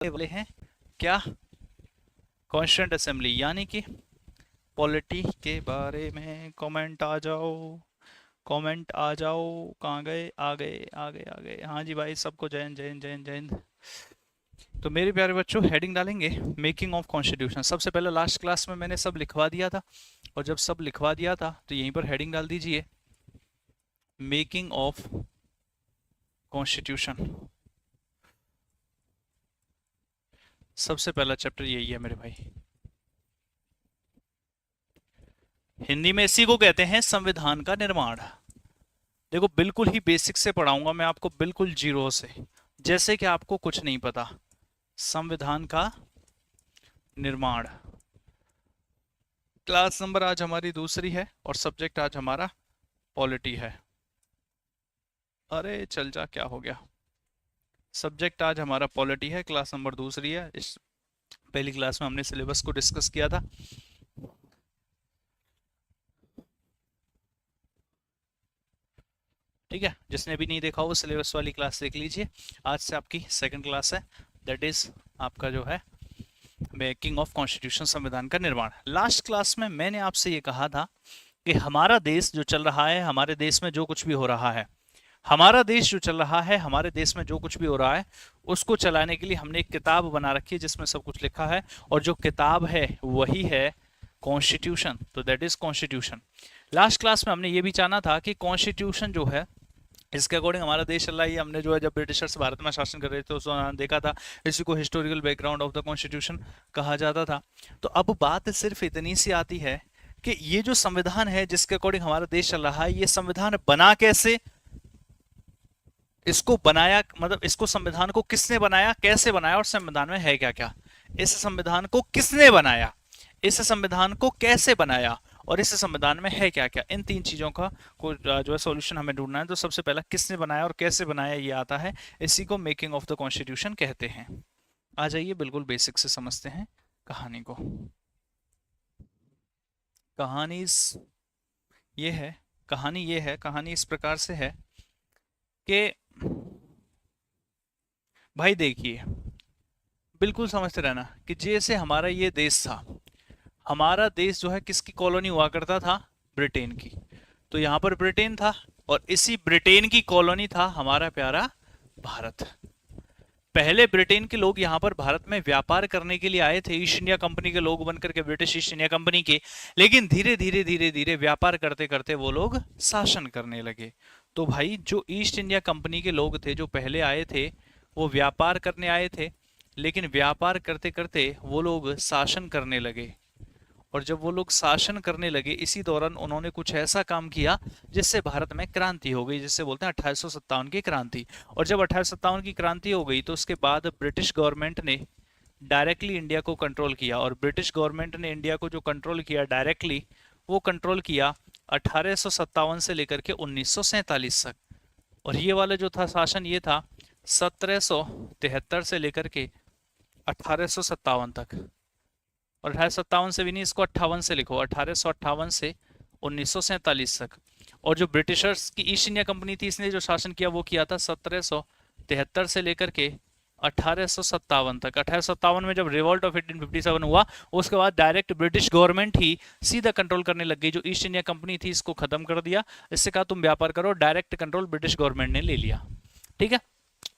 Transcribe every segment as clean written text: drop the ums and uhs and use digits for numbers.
वाले हैं क्या, कॉन्स्टिट्यूएंट असेंबली, यानी कि पॉलिटी के बारे में कमेंट आ जाओ, कमेंट आ जाओ। कहाँ गए, आ गए आ गए आ गए। हाँ जी भाई, सबको जय हिंद जय हिंद जय हिंद जय हिंद। तो मेरे प्यारे बच्चों, हेडिंग डालेंगे मेकिंग ऑफ कॉन्स्टिट्यूशन। सबसे पहले लास्ट क्लास में मैंने सब लिखवा दिया था, और जब सब लिखवा दिया था तो यहीं पर हेडिंग डाल दीजिए मेकिंग ऑफ कॉन्स्टिट्यूशन। सबसे पहला चैप्टर यही है मेरे भाई। हिंदी में इसी को कहते हैं संविधान का निर्माण। देखो, बिल्कुल ही बेसिक से पढ़ाऊंगा मैं आपको, बिल्कुल जीरो से, जैसे कि आपको कुछ नहीं पता। संविधान का निर्माण। क्लास नंबर आज हमारी दूसरी है और सब्जेक्ट आज हमारा पॉलिटी है। अरे चल जा, क्या हो गया। सब्जेक्ट आज हमारा पॉलिटी है, क्लास नंबर दूसरी है। इस पहली क्लास में हमने सिलेबस को डिस्कस किया था। ठीक है, जिसने भी नहीं देखा वो सिलेबस वाली क्लास देख लीजिए। आज से आपकी सेकंड क्लास है, दैट इज आपका जो है मेकिंग ऑफ कॉन्स्टिट्यूशन, संविधान का निर्माण। लास्ट क्लास में मैंने आपसे ये कहा था कि हमारा देश जो चल रहा है, हमारे देश में जो कुछ भी हो रहा है, हमारा देश जो चल रहा है, हमारे देश में जो कुछ भी हो रहा है, उसको चलाने के लिए हमने एक किताब बना रखी है जिसमें सब कुछ लिखा है, और जो किताब है वही है कॉन्स्टिट्यूशन। तो that is constitution. Last class में हमने ये भी जाना था कि कॉन्स्टिट्यूशन जो है, इसके अकॉर्डिंग हमारा देश चल रहा है। हमने जो है, जब ब्रिटिशर्स भारत में शासन कर रहे थे उस दौरान देखा था, इसी को historical background of the constitution कहा जाता था। तो अब बात सिर्फ इतनी सी आती है कि ये जो संविधान है जिसके अकॉर्डिंग हमारा देश चल रहा है, ये संविधान बना कैसे, इसको बनाया, मतलब इसको संविधान को किसने बनाया, कैसे बनाया, और संविधान में है क्या क्या। इस संविधान को किसने बनाया, इस संविधान को कैसे बनाया, और इस संविधान में है क्या क्या। इन तीन चीजों का को जो है सॉल्यूशन हमें ढूंढना है। तो सबसे पहला किसने बनाया और कैसे बनाया ये आता है, इसी को मेकिंग ऑफ द कॉन्स्टिट्यूशन कहते हैं। आ जाइए, बिल्कुल बेसिक से समझते हैं कहानी को। कहानी ये है, कहानी ये है, कहानी इस प्रकार से है कि भाई देखिए, बिल्कुल समझते रहना कि जैसे हमारा ये देश था, हमारा देश जो है किसकी कॉलोनी हुआ करता था, ब्रिटेन की। तो यहाँ पर ब्रिटेन था, और इसी ब्रिटेन की कॉलोनी था हमारा प्यारा भारत। पहले ब्रिटेन के लोग यहाँ पर भारत में व्यापार करने के लिए आए थे, ईस्ट इंडिया कंपनी के लोग बनकर के, ब्रिटिश ईस्ट इंडिया कंपनी के। लेकिन धीरे धीरे धीरे धीरे व्यापार करते करते वो लोग शासन करने लगे। तो भाई, जो ईस्ट इंडिया कंपनी के लोग थे जो पहले आए थे, वो व्यापार करने आए थे, लेकिन व्यापार करते करते वो लोग शासन करने लगे। और जब वो लोग शासन करने लगे, इसी दौरान उन्होंने कुछ ऐसा काम किया जिससे भारत में क्रांति हो गई, जिससे बोलते हैं 1857 की क्रांति। और जब 1857 की क्रांति हो गई तो उसके बाद ब्रिटिश गवर्नमेंट ने डायरेक्टली इंडिया को कंट्रोल किया। और ब्रिटिश गवर्नमेंट ने इंडिया को जो कंट्रोल किया डायरेक्टली, वो कंट्रोल किया 1857 से लेकर के 1947 तक। और ये वाला जो था शासन, ये था 1773 से लेकर के 1857 तक। और 1857 से भी नहीं, इसको 58 से लिखो, 1858 से 1947 तक। और जो ब्रिटिशर्स की ईस्ट इंडिया कंपनी थी, इसने जो शासन किया वो किया था 1773 से लेकर के 1857 तक। 1857 में जब रिवॉल्ट ऑफ 1857 हुआ, उसके बाद डायरेक्ट ब्रिटिश गवर्नमेंट ही सीधा कंट्रोल करने लग गई। जो ईस्ट इंडिया कंपनी थी, इसको खत्म कर दिया, इससे कहा तुम व्यापार करो, डायरेक्ट कंट्रोल ब्रिटिश गवर्नमेंट ने ले लिया। ठीक है।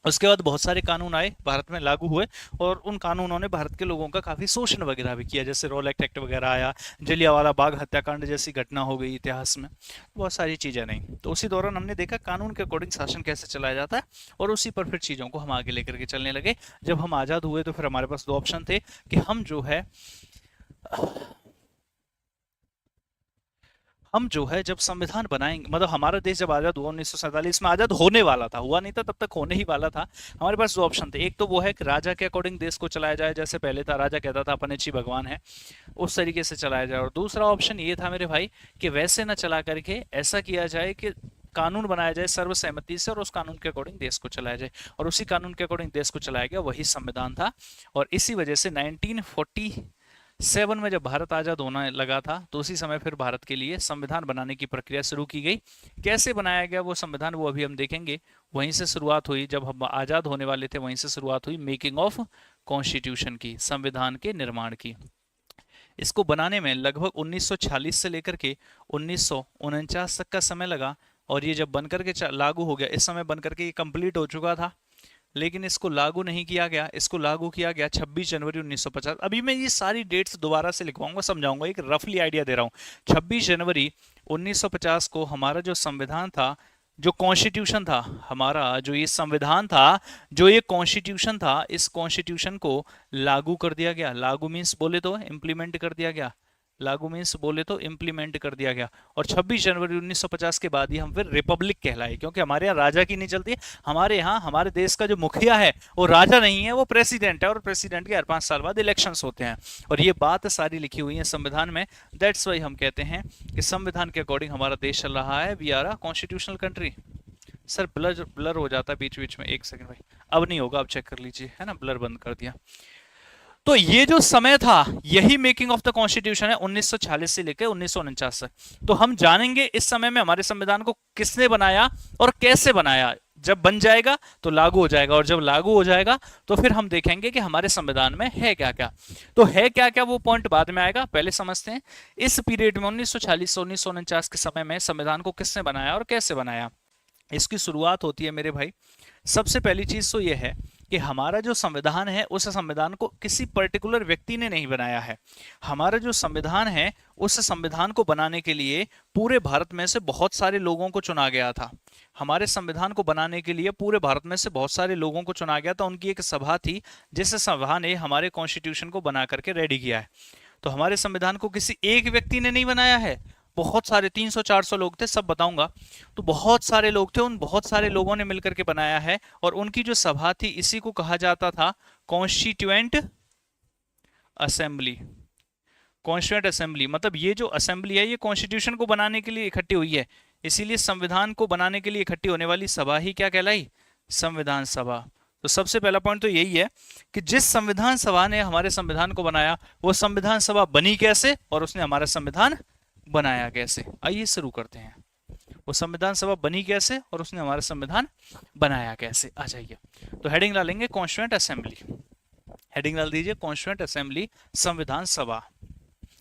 उसके बाद बहुत सारे कानून आए, भारत में लागू हुए, और उन कानूनों ने भारत के लोगों का काफ़ी शोषण वगैरह भी किया। जैसे रोल एक्ट वगैरह आया, जलियांवाला बाग हत्याकांड जैसी घटना हो गई इतिहास में, बहुत सारी चीज़ें नहीं। तो उसी दौरान हमने देखा कानून के अकॉर्डिंग शासन कैसे चलाया जाता है, और उसी पर फिर चीज़ों को हम आगे लेकर के चलने लगे। जब हम आज़ाद हुए तो फिर हमारे पास दो ऑप्शन थे कि हम जो है जब संविधान बनाएंगे, मतलब हमारा देश जब आज़ाद हुआ 1947 में, आज़ाद होने वाला था, हुआ नहीं था तब तक, होने ही वाला था। हमारे पास दो ऑप्शन थे। एक तो वो है कि राजा के अकॉर्डिंग देश को चलाया जाए, जैसे पहले था, राजा कहता था अपन अच्छी भगवान है, उस तरीके से चलाया जाए। और दूसरा ऑप्शन ये था मेरे भाई कि वैसे ना चला करके ऐसा किया जाए कि कानून बनाया जाए सर्वसहमति से, और उस कानून के अकॉर्डिंग देश को चलाया जाए। और उसी कानून के अकॉर्डिंग देश को चलाया गया, वही संविधान था। और इसी वजह से 1947 में जब भारत आज़ाद होने लगा था, तो उसी समय फिर भारत के लिए संविधान बनाने की प्रक्रिया शुरू की गई। कैसे बनाया गया वो संविधान, वो अभी हम देखेंगे। वहीं से शुरुआत हुई, जब हम आज़ाद होने वाले थे वहीं से शुरुआत हुई मेकिंग ऑफ कॉन्स्टिट्यूशन की, संविधान के निर्माण की। इसको बनाने में लगभग 1946 से लेकर के 1949 तक का समय लगा, और ये जब बनकर के लागू हो गया, इस समय बनकर के ये कंप्लीट हो चुका था, लेकिन इसको लागू नहीं किया गया। इसको लागू किया गया 26 जनवरी 1950। अभी मैं ये सारी डेट्स दोबारा से लिखवाऊंगा, समझाऊंगा, एक रफली आइडिया दे रहा हूँ। 26 जनवरी 1950 को हमारा जो संविधान था, जो कॉन्स्टिट्यूशन था हमारा, जो ये संविधान था, जो ये कॉन्स्टिट्यूशन था, इस कॉन्स्टिट्यूशन को लागू कर दिया गया। लागू मीन्स बोले तो इम्प्लीमेंट कर दिया गया। लागू मीन्स बोले तो इम्प्लीमेंट कर दिया गया। और 26 जनवरी 1950 के बाद ही हम फिर रिपब्लिक कहलाए, क्योंकि हमारे यहाँ राजा की नहीं चलती। हमारे यहाँ हमारे देश का जो मुखिया है वो राजा नहीं है, वो प्रेसिडेंट है, और प्रेसिडेंट के हर 5 साल बाद इलेक्शंस होते हैं। और ये बात सारी लिखी हुई है संविधान में। दैट्स वाई हम कहते हैं कि संविधान के अकॉर्डिंग हमारा देश चल रहा है। We are a constitutional country. Sir blur हो जाता है बीच बीच में, एक सेकंड भाई, अब नहीं होगा, अब चेक कर लीजिए, है ना, ब्लर बंद कर दिया। तो ये जो समय था, यही मेकिंग ऑफ द कॉन्स्टिट्यूशन है, 1946 से लेकर 1949 तक। तो हम जानेंगे इस समय में हमारे संविधान को किसने बनाया और कैसे बनाया। जब बन जाएगा तो लागू हो जाएगा, और जब लागू हो जाएगा तो फिर हम देखेंगे कि हमारे संविधान में है क्या क्या। तो है क्या क्या वो पॉइंट बाद में आएगा, पहले समझते हैं इस पीरियड में 1940 से 1949 के समय में संविधान को किसने बनाया और कैसे बनाया। इसकी शुरुआत होती है मेरे भाई, सबसे पहली चीज तो यह है कि हमारा जो संविधान है, उस संविधान को किसी पर्टिकुलर व्यक्ति ने नहीं बनाया है। हमारा जो संविधान है, उस संविधान को बनाने के लिए पूरे भारत में से बहुत सारे लोगों को चुना गया था। हमारे संविधान को बनाने के लिए पूरे भारत में से बहुत सारे लोगों को चुना गया था। उनकी एक सभा थी, जिस सभा ने हमारे कॉन्स्टिट्यूशन को बना करके रेडी किया है। तो हमारे संविधान को किसी एक व्यक्ति ने नहीं बनाया है, बहुत सारे 300-400 लोग थे, सब बताऊंगा। तो बहुत सारे लोग थे, उन बहुत सारे लोगों ने मिलकर के बनाया है, और उनकी जो सभा थी, इसी को कहा जाता था कॉन्स्टिट्यूएंट असेंबली। कॉन्स्टिट्यूएंट असेंबली मतलब ये जो असेंबली है, ये कॉन्स्टिट्यूशन को बनाने के लिए इकट्ठी हुई है, इसीलिए संविधान को बनाने के लिए इकट्ठी होने वाली सभा ही क्या कहलाई, संविधान सभा। तो सबसे पहला पॉइंट तो यही है कि जिस संविधान सभा ने हमारे संविधान को बनाया, वो संविधान सभा बनी कैसे और उसने हमारा संविधान बनाया कैसे। आइए शुरू करते हैं। वो संविधान सभा बनी कैसे और उसने हमारा संविधान बनाया कैसे, आ जाइए। तो हेडिंग डालेंगे कॉन्स्टिट्यूएंट असेंबली, हेडिंग डाल दीजिए कॉन्स्टिट्यूएंट असेंबली संविधान सभा।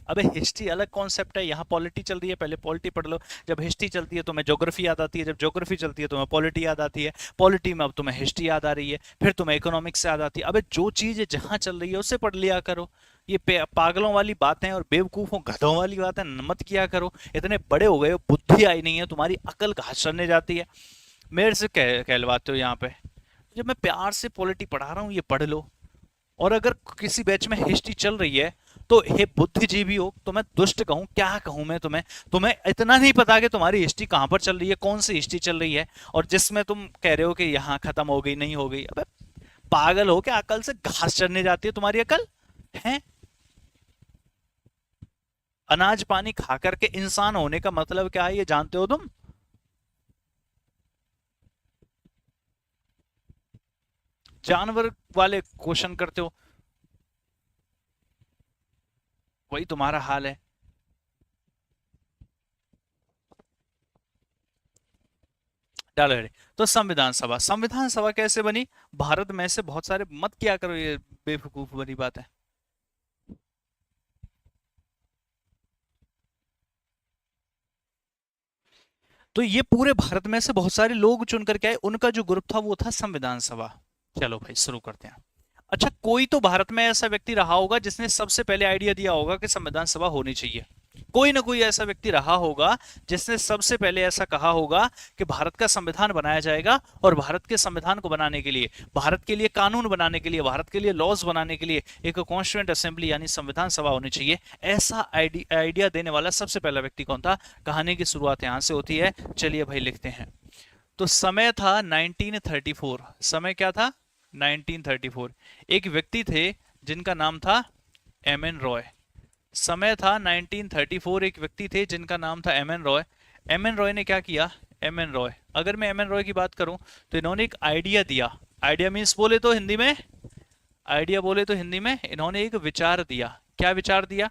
अबे हिस्ट्री अलग कॉन्सेप्ट है, यहाँ पॉलिटी चल रही है, पहले पॉलिटी पढ़ लो। जब हिस्ट्री चलती है तो मैं ज्योग्राफी याद आती है, जब ज्योग्राफी चलती है तो मैं पॉलिटी याद आती है, पॉलिटी में अब तुम्हें हिस्ट्री याद आ रही है, फिर तुम्हें इकोनॉमिक्स याद आती है। अबे जो चीज़ जहाँ चल रही है उससे पढ़ लिया करो। ये पागलों वाली बातें और बेवकूफ़ों गधों वाली बातें मत किया करो। इतने बड़े हो गए हो, बुद्धि आई नहीं है, तुम्हारी अकल कहाँ चलने जाती है। मेरे से कहलवाते हो यहाँ पे। जब मैं प्यार से पॉलिटी पढ़ा रहा हूँ, ये पढ़ लो। और अगर किसी बैच में हिस्ट्री चल रही है तो हे बुद्धिजीवी हो, तो मैं दुष्ट कहूं, क्या कहूं मैं तुम्हें। तुम्हें इतना नहीं पता कि तुम्हारी हिस्ट्री कहां पर चल रही है, कौन सी हिस्ट्री चल रही है, और जिसमें तुम कह रहे हो कि यहाँ खत्म हो गई, नहीं हो गई। अबे पागल हो क्या, अकल से घास चढ़ने जाती है तुम्हारी अकल है। अनाज पानी खा करके इंसान होने का मतलब क्या है, ये जानते हो तुम। जानवर वाले क्वेश्चन करते हो, वही तुम्हारा हाल है। डालो। तो संविधान सभा कैसे बनी, भारत में से बहुत सारे, मत किया करो ये बेवकूफ वाली बात है। तो ये पूरे भारत में से बहुत सारे लोग चुन करके आए, उनका जो ग्रुप था वो था संविधान सभा। चलो भाई शुरू करते हैं। अच्छा, कोई तो भारत में ऐसा व्यक्ति रहा होगा जिसने सबसे पहले आइडिया दिया होगा कि संविधान सभा होनी चाहिए। कोई ना कोई ऐसा व्यक्ति रहा होगा जिसने सबसे पहले ऐसा कहा होगा कि भारत का संविधान बनाया जाएगा, और भारत के संविधान को बनाने के लिए, भारत के लिए कानून बनाने के लिए, भारत के लिए लॉज बनाने के लिए एक कॉन्स्टिट्यूएंट असेंबली यानी संविधान सभा होनी चाहिए। ऐसा आइडिया देने वाला सबसे पहला व्यक्ति कौन था। कहानी की शुरुआत यहां से होती है। चलिए भाई लिखते हैं। तो समय था 1934। समय क्या था, 1934। एक व्यक्ति थे जिनका नाम था एम एन रॉय। समय था 1934, एक व्यक्ति थे जिनका नाम था M N Roy. M N Roy ने क्या किया, एम एन रॉय, अगर मैं एम एन रॉय की बात करूं तो इन्होंने एक आइडिया दिया। आइडिया मीन्स बोले तो हिंदी में, आइडिया बोले तो हिंदी में इन्होंने एक विचार दिया। क्या विचार दिया,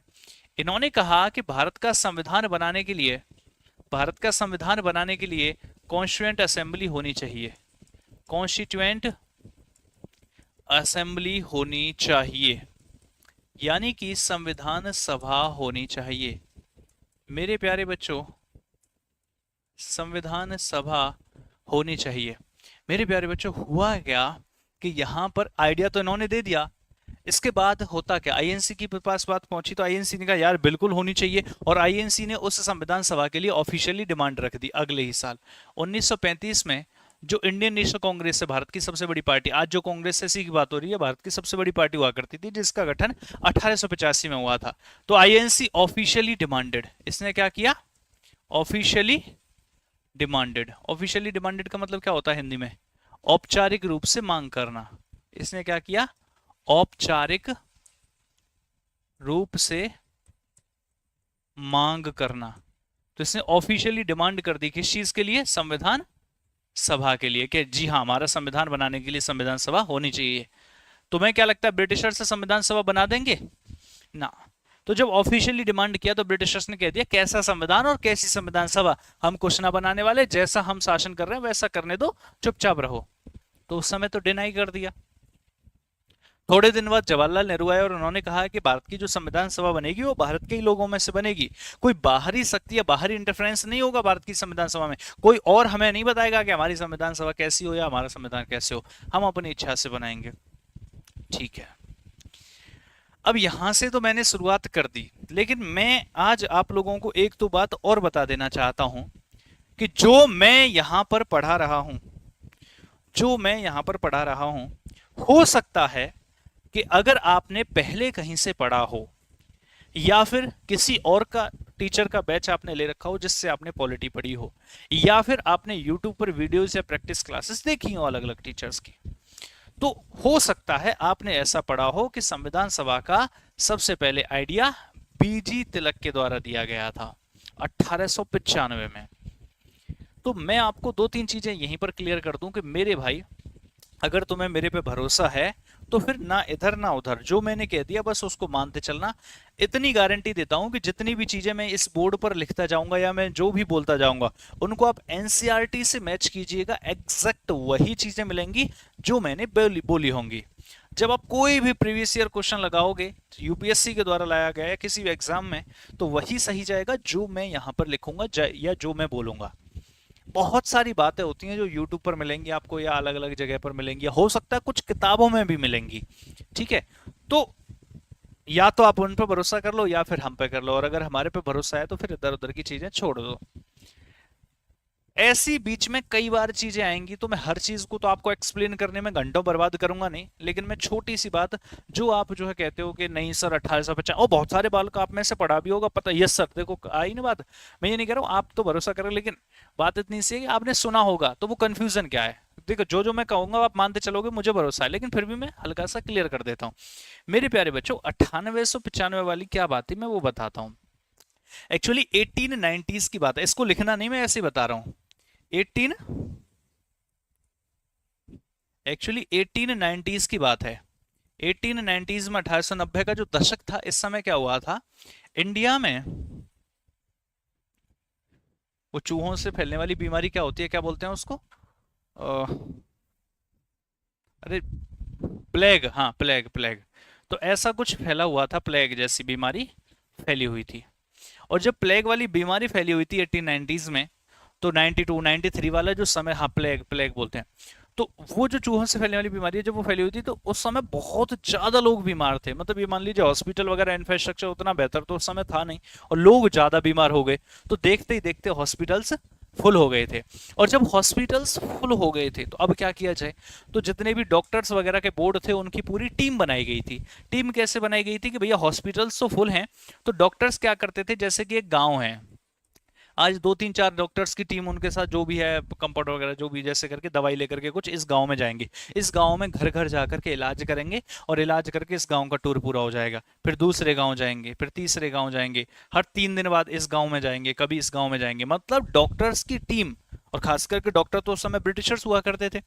इन्होंने कहा कि भारत का संविधान बनाने के लिए, भारत का संविधान बनाने के लिए कॉन्स्टिट्यूएंट असेंबली होनी चाहिए। कॉन्स्टिट्यूएंट असेंबली होनी चाहिए, यानी कि संविधान सभा होनी चाहिए। मेरे प्यारे बच्चों, संविधान सभा होनी चाहिए। मेरे प्यारे बच्चों, हुआ क्या कि यहां पर आइडिया तो इन्होंने दे दिया, इसके बाद होता क्या, आईएनसी की पास बात पहुंची तो आईएनसी ने कहा यार बिल्कुल होनी चाहिए, और आईएनसी ने उस संविधान सभा के लिए ऑफिशियली डिमांड रख दी अगले ही साल 1935 में। जो इंडियन नेशनल कांग्रेस है, भारत की सबसे बड़ी पार्टी, आज जो कांग्रेस ऐसी की बात हो रही है, भारत की सबसे बड़ी पार्टी हुआ करती थी, जिसका गठन 1885 में हुआ था। तो आईएनसी ऑफिशियली डिमांडेड, इसने क्या किया, ऑफिशियली डिमांडेड। ऑफिशियली डिमांडेड का मतलब क्या होता है हिंदी में, औपचारिक रूप से मांग करना। इसने क्या किया, औपचारिक रूप से मांग करना। तो इसने ऑफिशियली डिमांड कर दी किस चीज के लिए, संविधान सभा के लिए, कि जी हाँ हमारा संविधान बनाने के लिए संविधान सभा होनी चाहिए। तुम्हें क्या लगता है ब्रिटिशर्स से संविधान सभा बना देंगे ना? तो जब ऑफिशियली डिमांड किया तो ब्रिटिशर्स ने कह दिया कैसा संविधान और कैसी संविधान सभा, हम कुछ ना बनाने वाले, जैसा हम शासन कर रहे हैं वैसा करने दो, चुपचाप रहो। तो उस समय तो डिनाई कर दिया। थोड़े दिन बाद जवाहरलाल नेहरू आए और उन्होंने कहा कि भारत की जो संविधान सभा बनेगी वो भारत के ही लोगों में से बनेगी, कोई बाहरी शक्ति या बाहरी इंटरफेरेंस नहीं होगा भारत की संविधान सभा में, कोई और हमें नहीं बताएगा कि हमारी संविधान सभा कैसी हो या हमारा संविधान कैसे हो, हम अपनी इच्छा से बनाएंगे। ठीक है, अब यहां से तो मैंने शुरुआत कर दी, लेकिन मैं आज आप लोगों को एक तो बात और बता देना चाहता हूं कि जो मैं यहां पर पढ़ा रहा हूं, जो मैं यहां पर पढ़ा रहा हूं, हो सकता है कि अगर आपने पहले कहीं से पढ़ा हो या फिर किसी और का टीचर का बैच आपने ले रखा हो जिससे आपने पॉलिटी पढ़ी हो, या फिर आपने यूट्यूब पर वीडियोस या प्रैक्टिस क्लासेस देखी हो अलग अलग टीचर्स की, तो हो सकता है आपने ऐसा पढ़ा हो कि संविधान सभा का सबसे पहले आइडिया बीजी तिलक के द्वारा दिया गया था 1895 में। तो मैं आपको दो तीन चीजें यहीं पर क्लियर कर दूं कि मेरे भाई, अगर तुम्हें मेरे पे भरोसा है तो फिर ना इधर ना उधर, जो मैंने कह दिया बस उसको मानते चलना। इतनी गारंटी देता हूं कि जितनी भी चीजें मैं इस बोर्ड पर लिखता जाऊंगा या मैं जो भी बोलता जाऊंगा उनको आप एनसीईआरटी से मैच कीजिएगा, एग्जैक्ट वही चीजें मिलेंगी जो मैंने बोली होंगी। जब आप कोई भी प्रीवियस ईयर क्वेश्चन लगाओगे यूपीएससी के द्वारा लाया गया है किसी भी एग्जाम में, तो वही सही जाएगा जो मैं यहां पर लिखूंगा या जो मैं बोलूंगा। बहुत सारी बातें होती हैं जो यूट्यूब पर मिलेंगी आपको या अलग अलग जगह पर मिलेंगी, हो सकता है कुछ किताबों में भी मिलेंगी। ठीक है, तो या तो आप उन पर भरोसा कर लो या फिर हम पे कर लो, और अगर हमारे पे भरोसा है तो फिर इधर उधर की चीजें छोड़ दो। ऐसी बीच में कई बार चीजें आएंगी तो मैं हर चीज को तो आपको एक्सप्लेन करने में घंटों बर्बाद करूंगा नहीं, लेकिन मैं छोटी सी बात जो आप जो है कहते हो कि नहीं सर 1850, और बहुत सारे बाल का आप में से पढ़ा भी होगा पता, यस सर देखो आई ना बात, मैं ये नहीं कह रहा हूँ आप तो भरोसा करें, लेकिन बात इतनी सी है कि आपने सुना होगा तो वो कंफ्यूजन क्या है। देखो जो मैं कहूंगा आप मानते चलोगे, मुझे भरोसा है, लेकिन फिर भी मैं हल्का सा क्लियर कर देता हूँ। मेरे प्यारे बच्चों 9895 वाली क्या बात थी मैं वो बताता हूँ। एक्चुअली 1890s की बात है, इसको लिखना नहीं, मैं ऐसे ही बता रहा हूँ। 1890s की बात है। 1890s में 1890 का जो दशक था, इस समय क्या हुआ था इंडिया में, वो चूहों से फैलने वाली बीमारी क्या होती है, क्या बोलते हैं उसको, अरे प्लेग, हाँ प्लेग, प्लेग। तो ऐसा कुछ फैला हुआ था, प्लेग जैसी बीमारी फैली हुई थी। और जब प्लेग वाली बीमारी फैली हुई थी 1890s में, तो 92 93 वाला जो समय, हाँ प्लेग, प्लेग बोलते हैं, तो वो जो चूहों से फैलने वाली बीमारी है जब वो फैली हुई थी तो उस समय बहुत ज्यादा लोग बीमार थे। मतलब ये मान लीजिए हॉस्पिटल वगैरह इंफ्रास्ट्रक्चर उतना बेहतर तो उस समय था नहीं, और लोग ज्यादा बीमार हो गए, तो देखते ही देखते हॉस्पिटल्स फुल हो गए थे। और जब हॉस्पिटल्स फुल हो गए थे तो अब क्या किया जाए, तो जितने भी डॉक्टर्स वगैरह के बोर्ड थे उनकी पूरी टीम बनाई गई थी। टीम कैसे बनाई गई थी कि भैया हॉस्पिटल्स तो फुल हैं, तो डॉक्टर्स क्या करते थे, जैसे कि एक गांव है, आज 2 3 4 डॉक्टर्स की टीम उनके साथ जो भी है कंपाउंडर वगैरह जो भी, जैसे करके दवाई लेकर के कुछ इस गांव में जाएंगे, इस गांव में घर घर जाकर के इलाज करेंगे, और इलाज करके इस गांव का टूर पूरा हो जाएगा। फिर दूसरे गांव जाएंगे, फिर तीसरे गांव जाएंगे, हर 3 दिन बाद इस गांव में जाएंगे, कभी इस गांव में जाएंगे। मतलब डॉक्टर्स की टीम, और खास करके डॉक्टर तो उस समय ब्रिटिशर्स हुआ करते थे,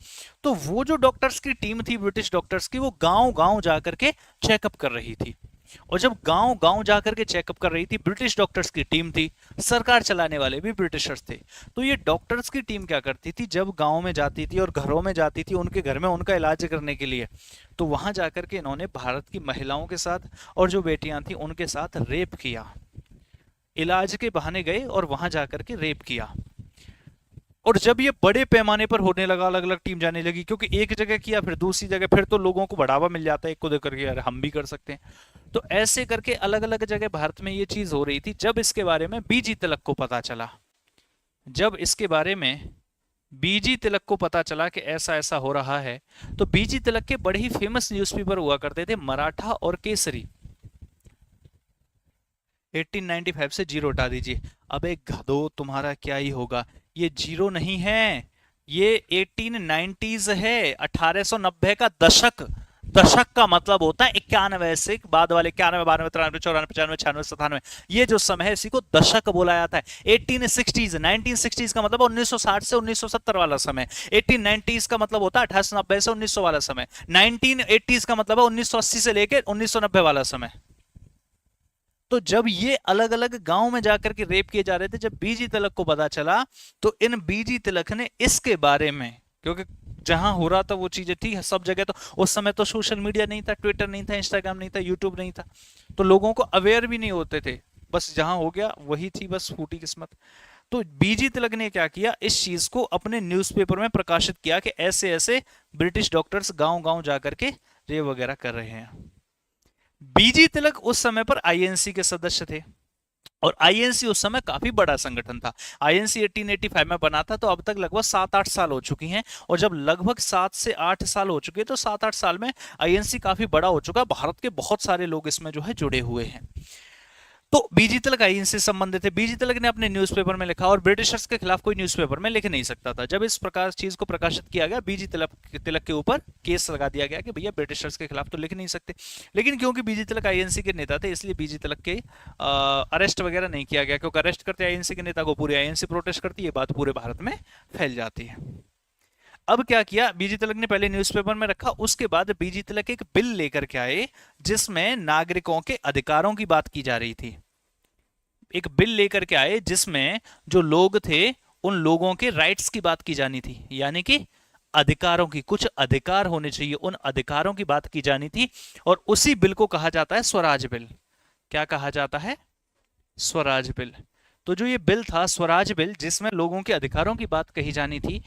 तो वो जो डॉक्टर्स की टीम थी ब्रिटिश डॉक्टर्स की, वो गांव गांव जाकर के चेकअप कर रही थी। और जब गांव गांव जाकर के चेकअप कर रही थी, ब्रिटिश डॉक्टर्स की टीम थी, सरकार चलाने वाले भी ब्रिटिशर्स थे। तो ये डॉक्टर्स की टीम क्या करती थी, जब गांव में जाती थी और घरों में जाती थी उनके घर में उनका इलाज करने के लिए, तो वहां जाकर के इन्होंने भारत की महिलाओं के साथ और जो बेटियां थी उनके साथ रेप किया। इलाज के बहाने गए और वहां जाकर के रेप किया। और जब ये बड़े पैमाने पर होने लगा, अलग अलग टीम जाने लगी, क्योंकि एक जगह किया फिर दूसरी जगह, फिर तो लोगों को बढ़ावा मिल जाता है एक को देख करके, यार हम भी कर सकते हैं। तो ऐसे करके अलग अलग जगह भारत में ये चीज हो रही थी। जब इसके बारे में बीजी तिलक को पता चला, जब इसके बारे में बीजी तिलक को पता चला कि ऐसा ऐसा हो रहा है, तो बीजी तिलक के बड़े ही फेमस न्यूज़पेपर हुआ करते थे, मराठा और केसरी। 1895 से जीरो हटा दीजिए। अबे गधो, तुम्हारा क्या ही होगा, ये जीरो नहीं है, ये 1890s है, 1890 का दशक। दशक का मतलब होता है 91 से बाद वाले, 91, 92, 93, 94, 95, 96, 97। ये जो समय है इसी को दशक बोला जाता है। 1860s, 1960s का मतलब 1960 से 1970 वाला समय। 1890s का मतलब होता है 1890 से 1900 वाला समय। 1980s का मतलब है 1980 से लेकर 1990 वाला समय। तो जब ये अलग अलग गांव में जाकर के रेप किए जा रहे थे, जब बीजी तिलक को पता चला, तो इन बीजी तिलक ने इसके बारे में, क्योंकि जहां हो रहा था वो चीजें थी सब जगह, तो उस समय तो सोशल मीडिया नहीं था, ट्विटर नहीं था, इंस्टाग्राम नहीं था, यूट्यूब नहीं था, तो लोगों को अवेयर भी नहीं होते थे, बस जहां हो गया वही थी, बस फूटी किस्मत। तो बीजी तिलक ने क्या किया, इस चीज को अपने न्यूज़पेपर में प्रकाशित किया कि ऐसे ऐसे ब्रिटिश डॉक्टर्स गांव गांव जाकर के रेप वगैरह कर रहे हैं। बीजी तिलक उस समय पर आईएनसी के सदस्य थे, और आईएनसी उस समय काफी बड़ा संगठन था। आईएनसी 1885 में बना था, तो अब तक लगभग 7-8 साल हो चुकी हैं। और जब लगभग 7 से 8 साल हो चुके हैं, तो 7-8 साल में आईएनसी काफी बड़ा हो चुका है। भारत के बहुत सारे लोग इसमें जो है जुड़े हुए हैं। तो बीजी तिलक आईएनसी से संबंधित है। बीजी तिलक ने अपने न्यूज़पेपर में लिखा, और ब्रिटिशर्स के खिलाफ कोई न्यूज़पेपर में लिख नहीं सकता था। जब इस प्रकार चीज को प्रकाशित किया गया, बीजी तिलक के ऊपर केस लगा दिया गया कि भैया ब्रिटिशर्स के खिलाफ तो लिख नहीं सकते। लेकिन क्योंकि बीजी तिलक आईएनसी के नेता थे, इसलिए बीजी तिलक के अरेस्ट वगैरह नहीं किया गया, क्योंकि अरेस्ट करते आईएनसी के नेता को पूरी आईएनसी प्रोटेस्ट करती है, बात पूरे भारत में फैल जाती है। अब क्या किया, बीजी तिलक ने पहले न्यूज़पेपर में रखा, उसके बाद बीजी तिलक एक बिल लेकर के आए जिसमें नागरिकों के अधिकारों की बात की जा रही थी। एक बिल लेकर के आए जिसमें जो लोग थे उन लोगों के राइट्स की बात की जानी थी, यानी कि अधिकारों की, कुछ अधिकार होने चाहिए, उन अधिकारों की बात की जानी थी। और उसी बिल को कहा जाता है स्वराज बिल। क्या कहा जाता है? स्वराज बिल। तो जो ये बिल था स्वराज बिल, जिसमें लोगों के अधिकारों की बात कही जानी थी,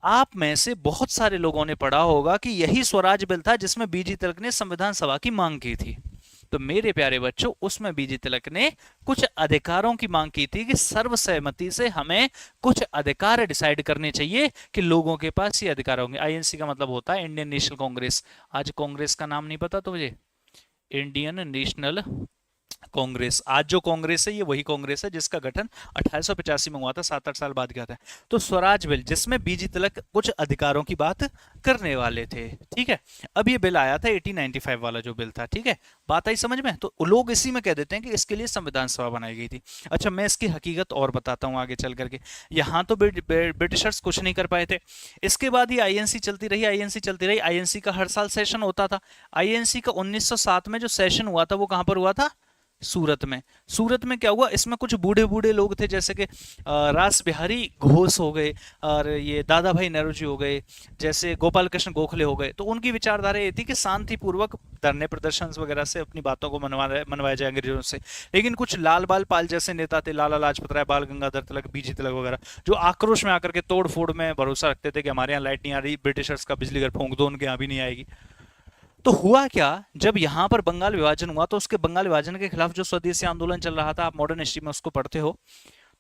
आप में से बहुत सारे लोगों ने पढ़ा होगा कि यही स्वराज बिल था जिसमें बीजी तिलक ने संविधान सभा की मांग की थी। तो मेरे प्यारे बच्चों, उसमें बीजी तिलक ने कुछ अधिकारों की मांग की थी कि सर्वसहमति से हमें कुछ अधिकार डिसाइड करने चाहिए कि लोगों के पास ये अधिकार होंगे। आईएनसी का मतलब होता है इंडियन नेशनल कांग्रेस। आज कांग्रेस का नाम नहीं पता तो मुझे, इंडियन नेशनल कांग्रेस। आज जो कांग्रेस है ये वही कांग्रेस है जिसका गठन 1885 में हुआ था, 7-8 साल बाद किया था। तो स्वराज बिल, जिसमें बीजी तिलक कुछ अधिकारों की बात करने वाले थे, ठीक है। अब ये बिल आया था 1895 वाला जो बिल था, ठीक है। बात आई समझ में? तो लोग इसी में कह देते हैं कि इसके लिए संविधान सभा बनाई गई थी। अच्छा, मैं इसकी हकीकत और बताता हूँ आगे चल करके। यहाँ तो ब्रिटिशर्स कुछ नहीं कर पाए थे। इसके बाद ही आईएनसी चलती रही, आईएनसी चलती रही। आईएनसी का हर साल सेशन होता था। आईएनसी का 1907 में जो सेशन हुआ था वो कहां पर हुआ था? सूरत में। सूरत में क्या हुआ, इसमें कुछ बूढ़े बूढ़े लोग थे, जैसे कि रास बिहारी घोष हो गए, और ये दादा भाई नौरोजी हो गए, जैसे गोपाल कृष्ण गोखले हो गए। तो उनकी विचारधारा ये थी कि शांतिपूर्वक धरने प्रदर्शन वगैरह से अपनी बातों को मनवाया जाए अंग्रेजों से। लेकिन कुछ लाल बाल पाल जैसे नेता थे, लाला लाजपत राय, बाल गंगाधर तिलक, बीजी तिलक वगैरह, जो आक्रोश में आकर के तोड़ फोड़ में भरोसा रखते थे कि हमारे यहाँ लाइट नहीं आ रही, ब्रिटिशर्स का बिजली घर फूंक दो, उनके यहाँ भी नहीं आएगी। तो हुआ क्या, जब यहां पर बंगाल विभाजन हुआ, तो उसके बंगाल विभाजन के खिलाफ जो स्वदेशी आंदोलन चल रहा था, आप मॉडर्न हिस्ट्री में उसको पढ़ते हो,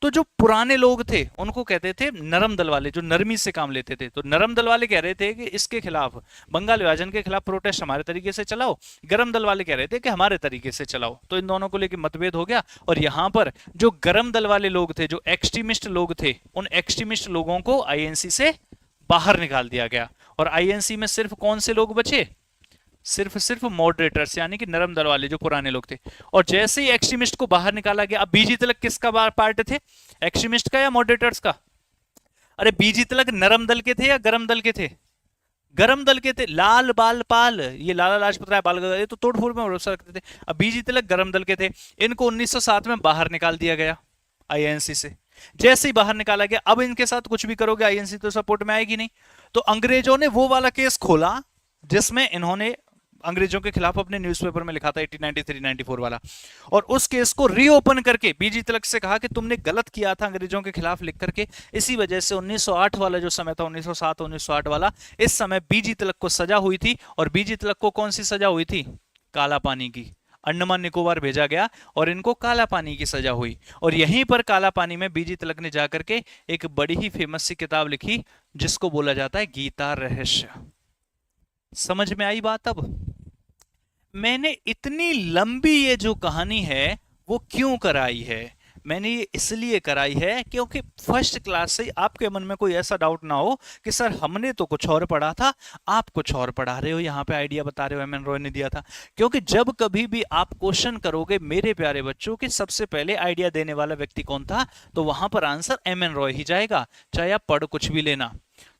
तो जो पुराने लोग थे उनको कहते थे नरम दल वाले, जो नरमी से काम लेते थे। तो नरम दल वाले कह रहे थे कि इसके खिलाफ, बंगाल विभाजन के खिलाफ प्रोटेस्ट हमारे तरीके से चलाओ। गरम दल वाले कह रहे थे कि हमारे तरीके से चलाओ। तो इन दोनों को लेकर मतभेद हो गया, और यहां पर जो गरम दल वाले लोग थे, जो एक्सट्रीमिस्ट लोग थे, उन एक्सट्रीमिस्ट लोगों को आईएनसी से बाहर निकाल दिया गया। और आईएनसी में सिर्फ कौन से लोग बचे? सिर्फ मॉडरेटर्स, यानी कि नरम दल वाले जो पुराने लोग थे। और जैसे ही एक्सट्रीमिस्ट को बाहर निकाला गया, अब बीजी तिलक किसका पार्ट थे, एक्सट्रीमिस्ट का या मॉडरेटर्स का? अरे बीजी तिलक नरम दल के थे या गरम दल के थे? गरम दल के थे लाल बाल पाल, ये लाला लाजपत राय बाल गंगाधर, ये तो तोड़फोड़ में भरोसा रखते थे। अब बीजी तिलक गरम दल के थे, इनको 1907 में बाहर निकाल दिया गया आईएनसी से। जैसे ही बाहर निकाला गया, अब इनके साथ कुछ भी करोगे आईएनसी तो सपोर्ट में आएगी नहीं। तो अंग्रेजों ने वो वाला केस खोला जिसमें इन्होंने अंग्रेजों के खिलाफ अपने न्यूज़पेपर में लिखा था 1893-94 वाला, और उस केस को रीओपन करके बीजी तिलक से कहा कि तुमने गलत किया था अंग्रेजों के खिलाफ लिख करके। इसी वजह से 1908 वाला जो समय था, 1907-1908 वाला, इस समय बीजी तिलक को सजा हुई थी। और बीजी तिलक को कौन सी सजा हुई थी? काला पानी की। अंडमान निकोबार भेजा गया और इनको काला पानी की सजा हुई। और यहीं पर काला पानी में बीजी तिलक ने जाकर के एक बड़ी ही फेमस सी किताब लिखी जिसको बोला जाता है गीता रहस्य। समझ में आई बात? अब मैंने इतनी लंबी ये जो कहानी है वो क्यों कराई है? मैंने ये इसलिए कराई है क्योंकि फर्स्ट क्लास से आपके मन में कोई ऐसा डाउट ना हो कि सर हमने तो कुछ और पढ़ा था, आप कुछ और पढ़ा रहे हो, यहाँ पे आइडिया बता रहे हो एम एन रॉय ने दिया था। क्योंकि जब कभी भी आप क्वेश्चन करोगे मेरे प्यारे बच्चों कि सबसे पहले आइडिया देने वाला व्यक्ति कौन था, तो वहां पर आंसर एम एन रॉय ही जाएगा, चाहे आप पढ़ कुछ भी लेना।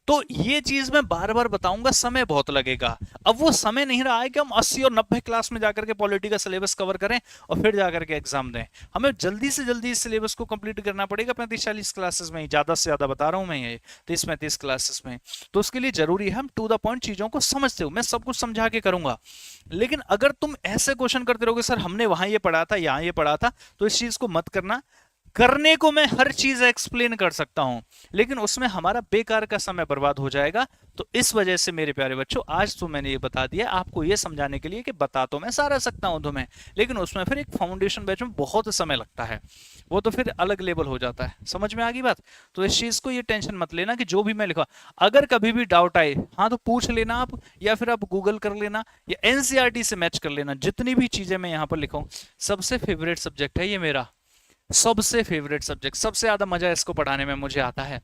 तो ये चीज मैं बार बार बताऊंगा, समय बहुत लगेगा। अब वो समय नहीं रहा है कि हम 80 और 90 क्लास में जाकर के पॉलिटी का सिलेबस कवर करें और फिर जाकर के एग्जाम दें। हमें जल्दी से जल्दी इस सिलेबस को कंप्लीट करना पड़ेगा 35-40 क्लासेस में ही, ज्यादा से ज्यादा बता रहा हूं मैं, ये 30-35 क्लासेस में। तो उसके लिए जरूरी है हम टू द पॉइंट चीजों को समझते हो। मैं सब कुछ समझा के करूंगा, लेकिन अगर तुम ऐसे क्वेश्चन करते रहोगे सर हमने वहां ये पढ़ा था, यहाँ ये पढ़ा था, तो इस चीज को मत करना। करने को मैं हर चीज एक्सप्लेन कर सकता हूं, लेकिन उसमें हमारा बेकार का समय बर्बाद हो जाएगा। तो इस वजह से मेरे प्यारे बच्चों आज तो मैंने ये बता दिया आपको, ये समझाने के लिए कि बता तो मैं सारा सकता हूं तुम्हें, लेकिन उसमें फिर एक फाउंडेशन बैच में बहुत समय लगता है, वो तो फिर अलग लेवल हो जाता है। समझ में आ गई बात? तो इस चीज को ये टेंशन मत लेना कि जो भी मैं लिखा, अगर कभी भी डाउट आए हाँ तो पूछ लेना आप, या फिर आप गूगल कर लेना या एनसीईआरटी से मैच कर लेना। जितनी भी चीजें मैं यहाँ पर लिखा हूँ, सबसे फेवरेट सब्जेक्ट है ये मेरा, सबसे फेवरेट सब्जेक्ट, सबसे ज्यादा मजा इसको पढ़ाने में मुझे आता है।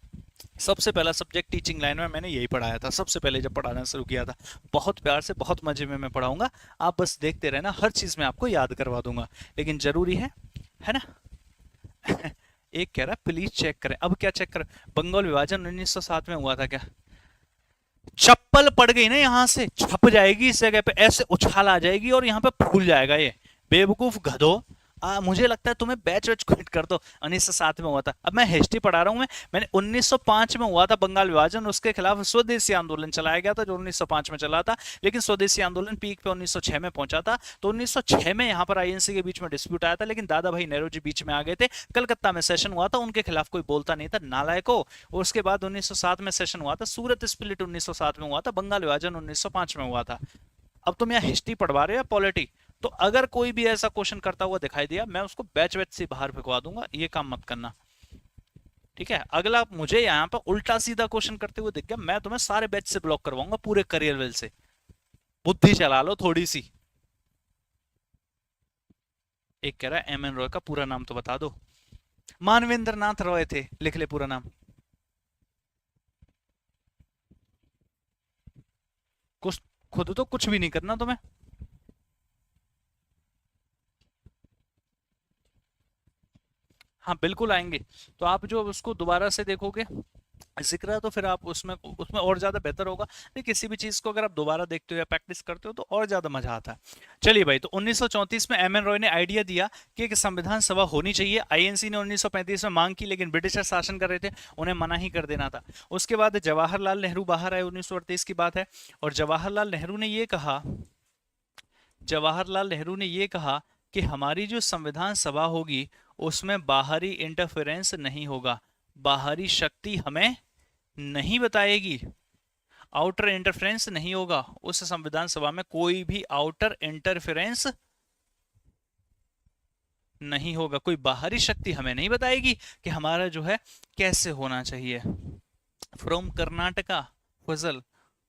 सबसे पहला सब्जेक्ट टीचिंग लाइन में मैंने यही पढ़ाया था, सबसे पहले जब पढ़ाना शुरू किया था। बहुत प्यार से बहुत मजे में मैं पढ़ाऊंगा, आप बस देखते रहना, हर चीज में आपको याद करवा दूंगा, लेकिन जरूरी है ना? एक कह रहा प्लीज चेक करें, अब क्या चेक करें? बंगाल विभाजन 1907 में हुआ था क्या? चप्पल पड़ गई ना यहाँ से, छप जाएगी इस जगह पे, ऐसे उछाल आ जाएगी और यहाँ पे फूल जाएगा ये, बेवकूफ गधो। मुझे लगता है तुम्हें बैच वैच क्विट कर दो। 1907 में हुआ था, अब मैं हिस्ट्री पढ़ा रहा हूं। मैंने 1905 में हुआ था बंगाल विभाजन, उसके खिलाफ स्वदेशी आंदोलन चलाया गया था जो 1905 में चला था, लेकिन स्वदेशी आंदोलन पीक पे 1906 में पहुंचा था। तो 1906 में यहाँ पर आईएनसी के बीच में डिस्प्यूट आया था, लेकिन दादा भाई नेहरू जी बीच में आ गए थे। कलकत्ता में सेशन हुआ था, उनके खिलाफ कोई बोलता नहीं था, नालायको। उसके बाद 1907 में सेशन हुआ था, सूरत स्प्लिट 1907 में हुआ था, बंगाल विभाजन 1905 में हुआ था। अब तुम यहाँ हिस्ट्री पढ़वा रहे हो या पॉलिटी? तो अगर कोई भी ऐसा क्वेश्चन करता हुआ दिखाई दिया, मैं उसको बैच बैच से बाहर फेंकवा दूंगा, ये काम मत करना, ठीक है? अगला मुझे यहाँ पर उल्टा सीधा क्वेश्चन करते हुए दिख गया, मैं तुम्हें सारे बैच से ब्लॉक करवाऊंगा, पूरे करियर वेल से। बुद्धि चला लो थोड़ी सी। एक कह रहा है एम एन रॉय का पूरा नाम तो बता दो। मानवेंद्र नाथ रॉय थे, लिख ले पूरा नाम। कुछ खुद तो कुछ भी नहीं करना तुम्हें। हाँ बिल्कुल आएंगे, तो आप जो उसको दोबारा से देखोगे जिक्र है, तो फिर आप उसमें उसमें और ज्यादा बेहतर होगा। नहीं, किसी भी चीज को अगर आप दोबारा देखते हो या प्रैक्टिस करते हो तो और ज्यादा मजा आता है। चलिए भाई, तो 1934 में एम एन रॉय ने आइडिया दिया कि एक संविधान सभा होनी चाहिए। आईएनसी ने 1935 में मांग की, लेकिन ब्रिटिशर शासन कर रहे थे, उन्हें मना ही कर देना था। उसके बाद जवाहरलाल नेहरू बाहर आए, 1938 की बात है, और जवाहरलाल नेहरू ने ये कहा, जवाहरलाल नेहरू ने ये कहा कि हमारी जो संविधान सभा होगी उसमें बाहरी इंटरफेरेंस नहीं होगा, बाहरी शक्ति हमें नहीं बताएगी, आउटर इंटरफेरेंस नहीं होगा। उस संविधान सभा में कोई भी आउटर इंटरफेरेंस नहीं होगा, कोई बाहरी शक्ति हमें नहीं बताएगी कि हमारा जो है कैसे होना चाहिए। फ्रॉम कर्नाटका फजल,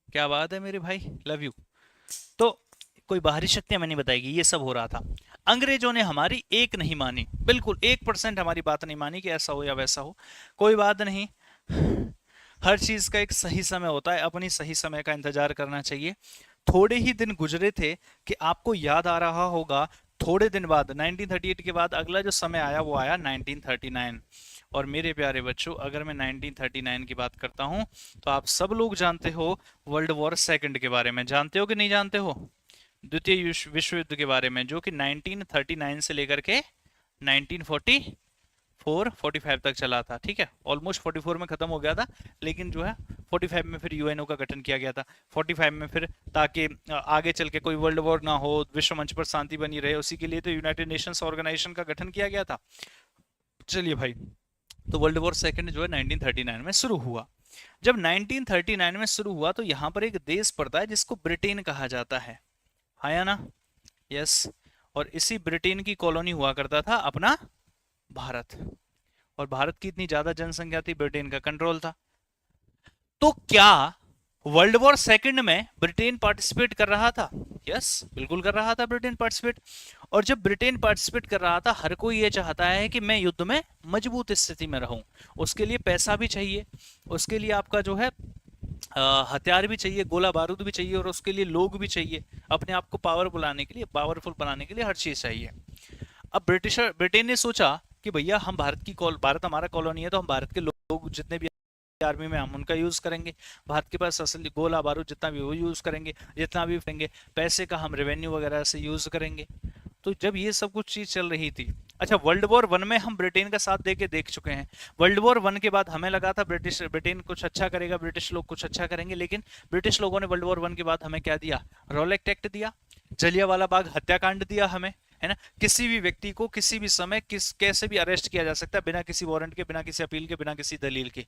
क्या बात है मेरे भाई, लव यू। तो कोई बाहरी शक्ति हमें नहीं बताएगी, ये सब हो रहा था। अंग्रेजों ने हमारी एक नहीं मानी, बिल्कुल 1% हमारी बात नहीं मानी कि ऐसा हो या वैसा हो। कोई बात नहीं, हर चीज का एक सही समय होता है, अपनी सही समय का इंतजार करना चाहिए। थोड़े ही दिन गुजरे थे कि आपको याद आ रहा होगा, थोड़े दिन बाद 1938 के बाद अगला जो समय आया वो आया 1939। और मेरे प्यारे बच्चों, अगर मैं 1939 की बात करता हूं तो आप सब लोग जानते हो वर्ल्ड वॉर सेकंड के बारे में। जानते हो कि नहीं जानते हो? द्वितीय विश्व युद्ध के बारे में, जो कि 1939 से लेकर के 1944-45 तक चला था। ठीक है, ऑलमोस्ट 44 में खत्म हो गया था, लेकिन जो है 45 में फिर यूएनओ का गठन किया गया था। 45 में फिर, ताकि आगे चल के कोई वर्ल्ड वॉर ना हो, विश्व मंच पर शांति बनी रहे, उसी के लिए तो यूनाइटेड नेशंस ऑर्गेनाइजेशन का गठन किया गया था। चलिए भाई, तो वर्ल्ड वॉर सेकंड जो है 1939 में शुरू हुआ। जब 1939 में शुरू हुआ तो यहाँ पर एक देश पड़ता है जिसको ब्रिटेन कहा जाता है ना? यस। और इसी ब्रिटेन की कॉलोनी हुआ करता था अपना भारत। और भारत की इतनी ज्यादा जनसंख्या थी, ब्रिटेन का कंट्रोल था। तो क्या वर्ल्ड वॉर सेकंड में ब्रिटेन पार्टिसिपेट कर रहा था? यस, बिल्कुल कर रहा था ब्रिटेन पार्टिसिपेट। और जब ब्रिटेन पार्टिसिपेट कर रहा था, हर कोई ये चाहता है कि मैं युद्ध में मजबूत स्थिति में रहूं। उसके लिए पैसा भी चाहिए, उसके लिए आपका जो है हथियार भी चाहिए, गोला बारूद भी चाहिए, और उसके लिए लोग भी चाहिए। अपने आप को पावरफुल बनाने के लिए हर चीज चाहिए। अब ब्रिटेन ने सोचा कि भैया हम भारत हमारा कॉलोनी है, तो हम भारत के लोग जितने भी आर्मी में हम उनका यूज करेंगे, भारत के पास असली गोला बारूद जितना भी वो यूज करेंगे, जितना भी फेंगे, पैसे का हम रेवेन्यू वगैरह से यूज करेंगे। तो जब ये सब कुछ चीज चल रही थी, अच्छा वर्ल्ड वॉर वन में हम ब्रिटेन का साथ देख चुके हैं। वर्ल्ड वॉर वन के बाद हमें लगा था ब्रिटेन कुछ अच्छा करेगा, ब्रिटिश लोग कुछ अच्छा करेंगे, लेकिन ब्रिटिश लोगों ने वर्ल्ड वॉर वन के बाद हमें क्या दिया? रॉलेट एक्ट दिया, जलियांवाला बाग हत्याकांड दिया हमें, है ना? किसी भी व्यक्ति को किसी भी समय कैसे भी अरेस्ट किया जा सकता है, बिना किसी वारंट के, बिना किसी अपील के, बिना किसी दलील के।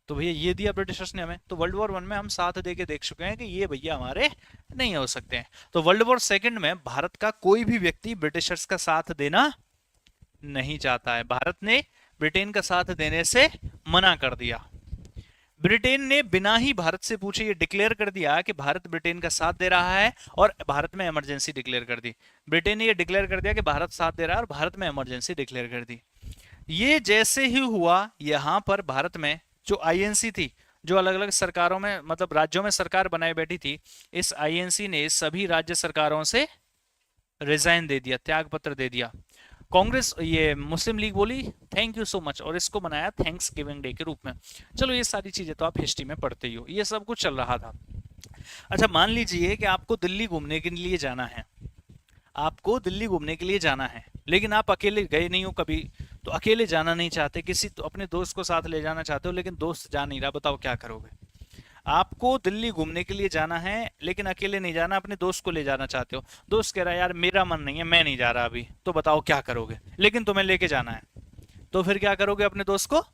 तो भैया ये दिया ब्रिटिशर्स ने हमें। तो वर्ल्ड वॉर वन में हम साथ देख चुके हैं कि ये भैया हमारे नहीं हो सकते हैं। तो वर्ल्ड वॉर सेकंड में भारत का कोई भी व्यक्ति ब्रिटिशर्स का साथ देना नहीं चाहता है। भारत ने ब्रिटेन का साथ देने से मना कर दिया। ब्रिटेन ने बिना ही भारत से पूछे ये डिक्लेयर कर दिया कि भारत ब्रिटेन का साथ दे रहा है, और भारत में इमरजेंसी डिक्लेयर कर दी। ब्रिटेन ने ये डिक्लेयर कर दिया कि भारत साथ दे रहा है, और भारत में इमरजेंसी डिक्लेयर कर दी। ये जैसे ही हुआ, यहां पर भारत में जो आईएनसी थी, जो अलग अलग सरकारों में, मतलब राज्यों में सरकार बनाए बैठी थी, इस आईएनसी ने सभी राज्य सरकारों से रिजाइन दे दिया, त्याग पत्र दे दिया। कांग्रेस, ये मुस्लिम लीग बोली थैंक यू सो मच, और इसको मनाया थैंक्स गिविंग डे के रूप में। चलो ये सारी चीजें तो आप हिस्ट्री में पढ़ते ही हो, ये सब कुछ चल रहा था। अच्छा मान लीजिए कि आपको दिल्ली घूमने के लिए जाना है, आपको दिल्ली घूमने के लिए जाना है, लेकिन आप अकेले गए नहीं हो कभी, तो अकेले जाना नहीं चाहते, किसी तो अपने दोस्त को साथ ले जाना चाहते हो, लेकिन दोस्त जा नहीं रहा, बताओ क्या करोगे? आपको दिल्ली घूमने के लिए जाना है, लेकिन अकेले नहीं जाना, अपने दोस्त को ले जाना चाहते हो। दोस्त कह रहा है यार मेरा मन नहीं है, मैं नहीं जा रहा अभी, तो बताओ क्या करोगे? लेकिन तुम्हें लेके जाना है, तो फिर क्या करोगे? अपने दोस्त को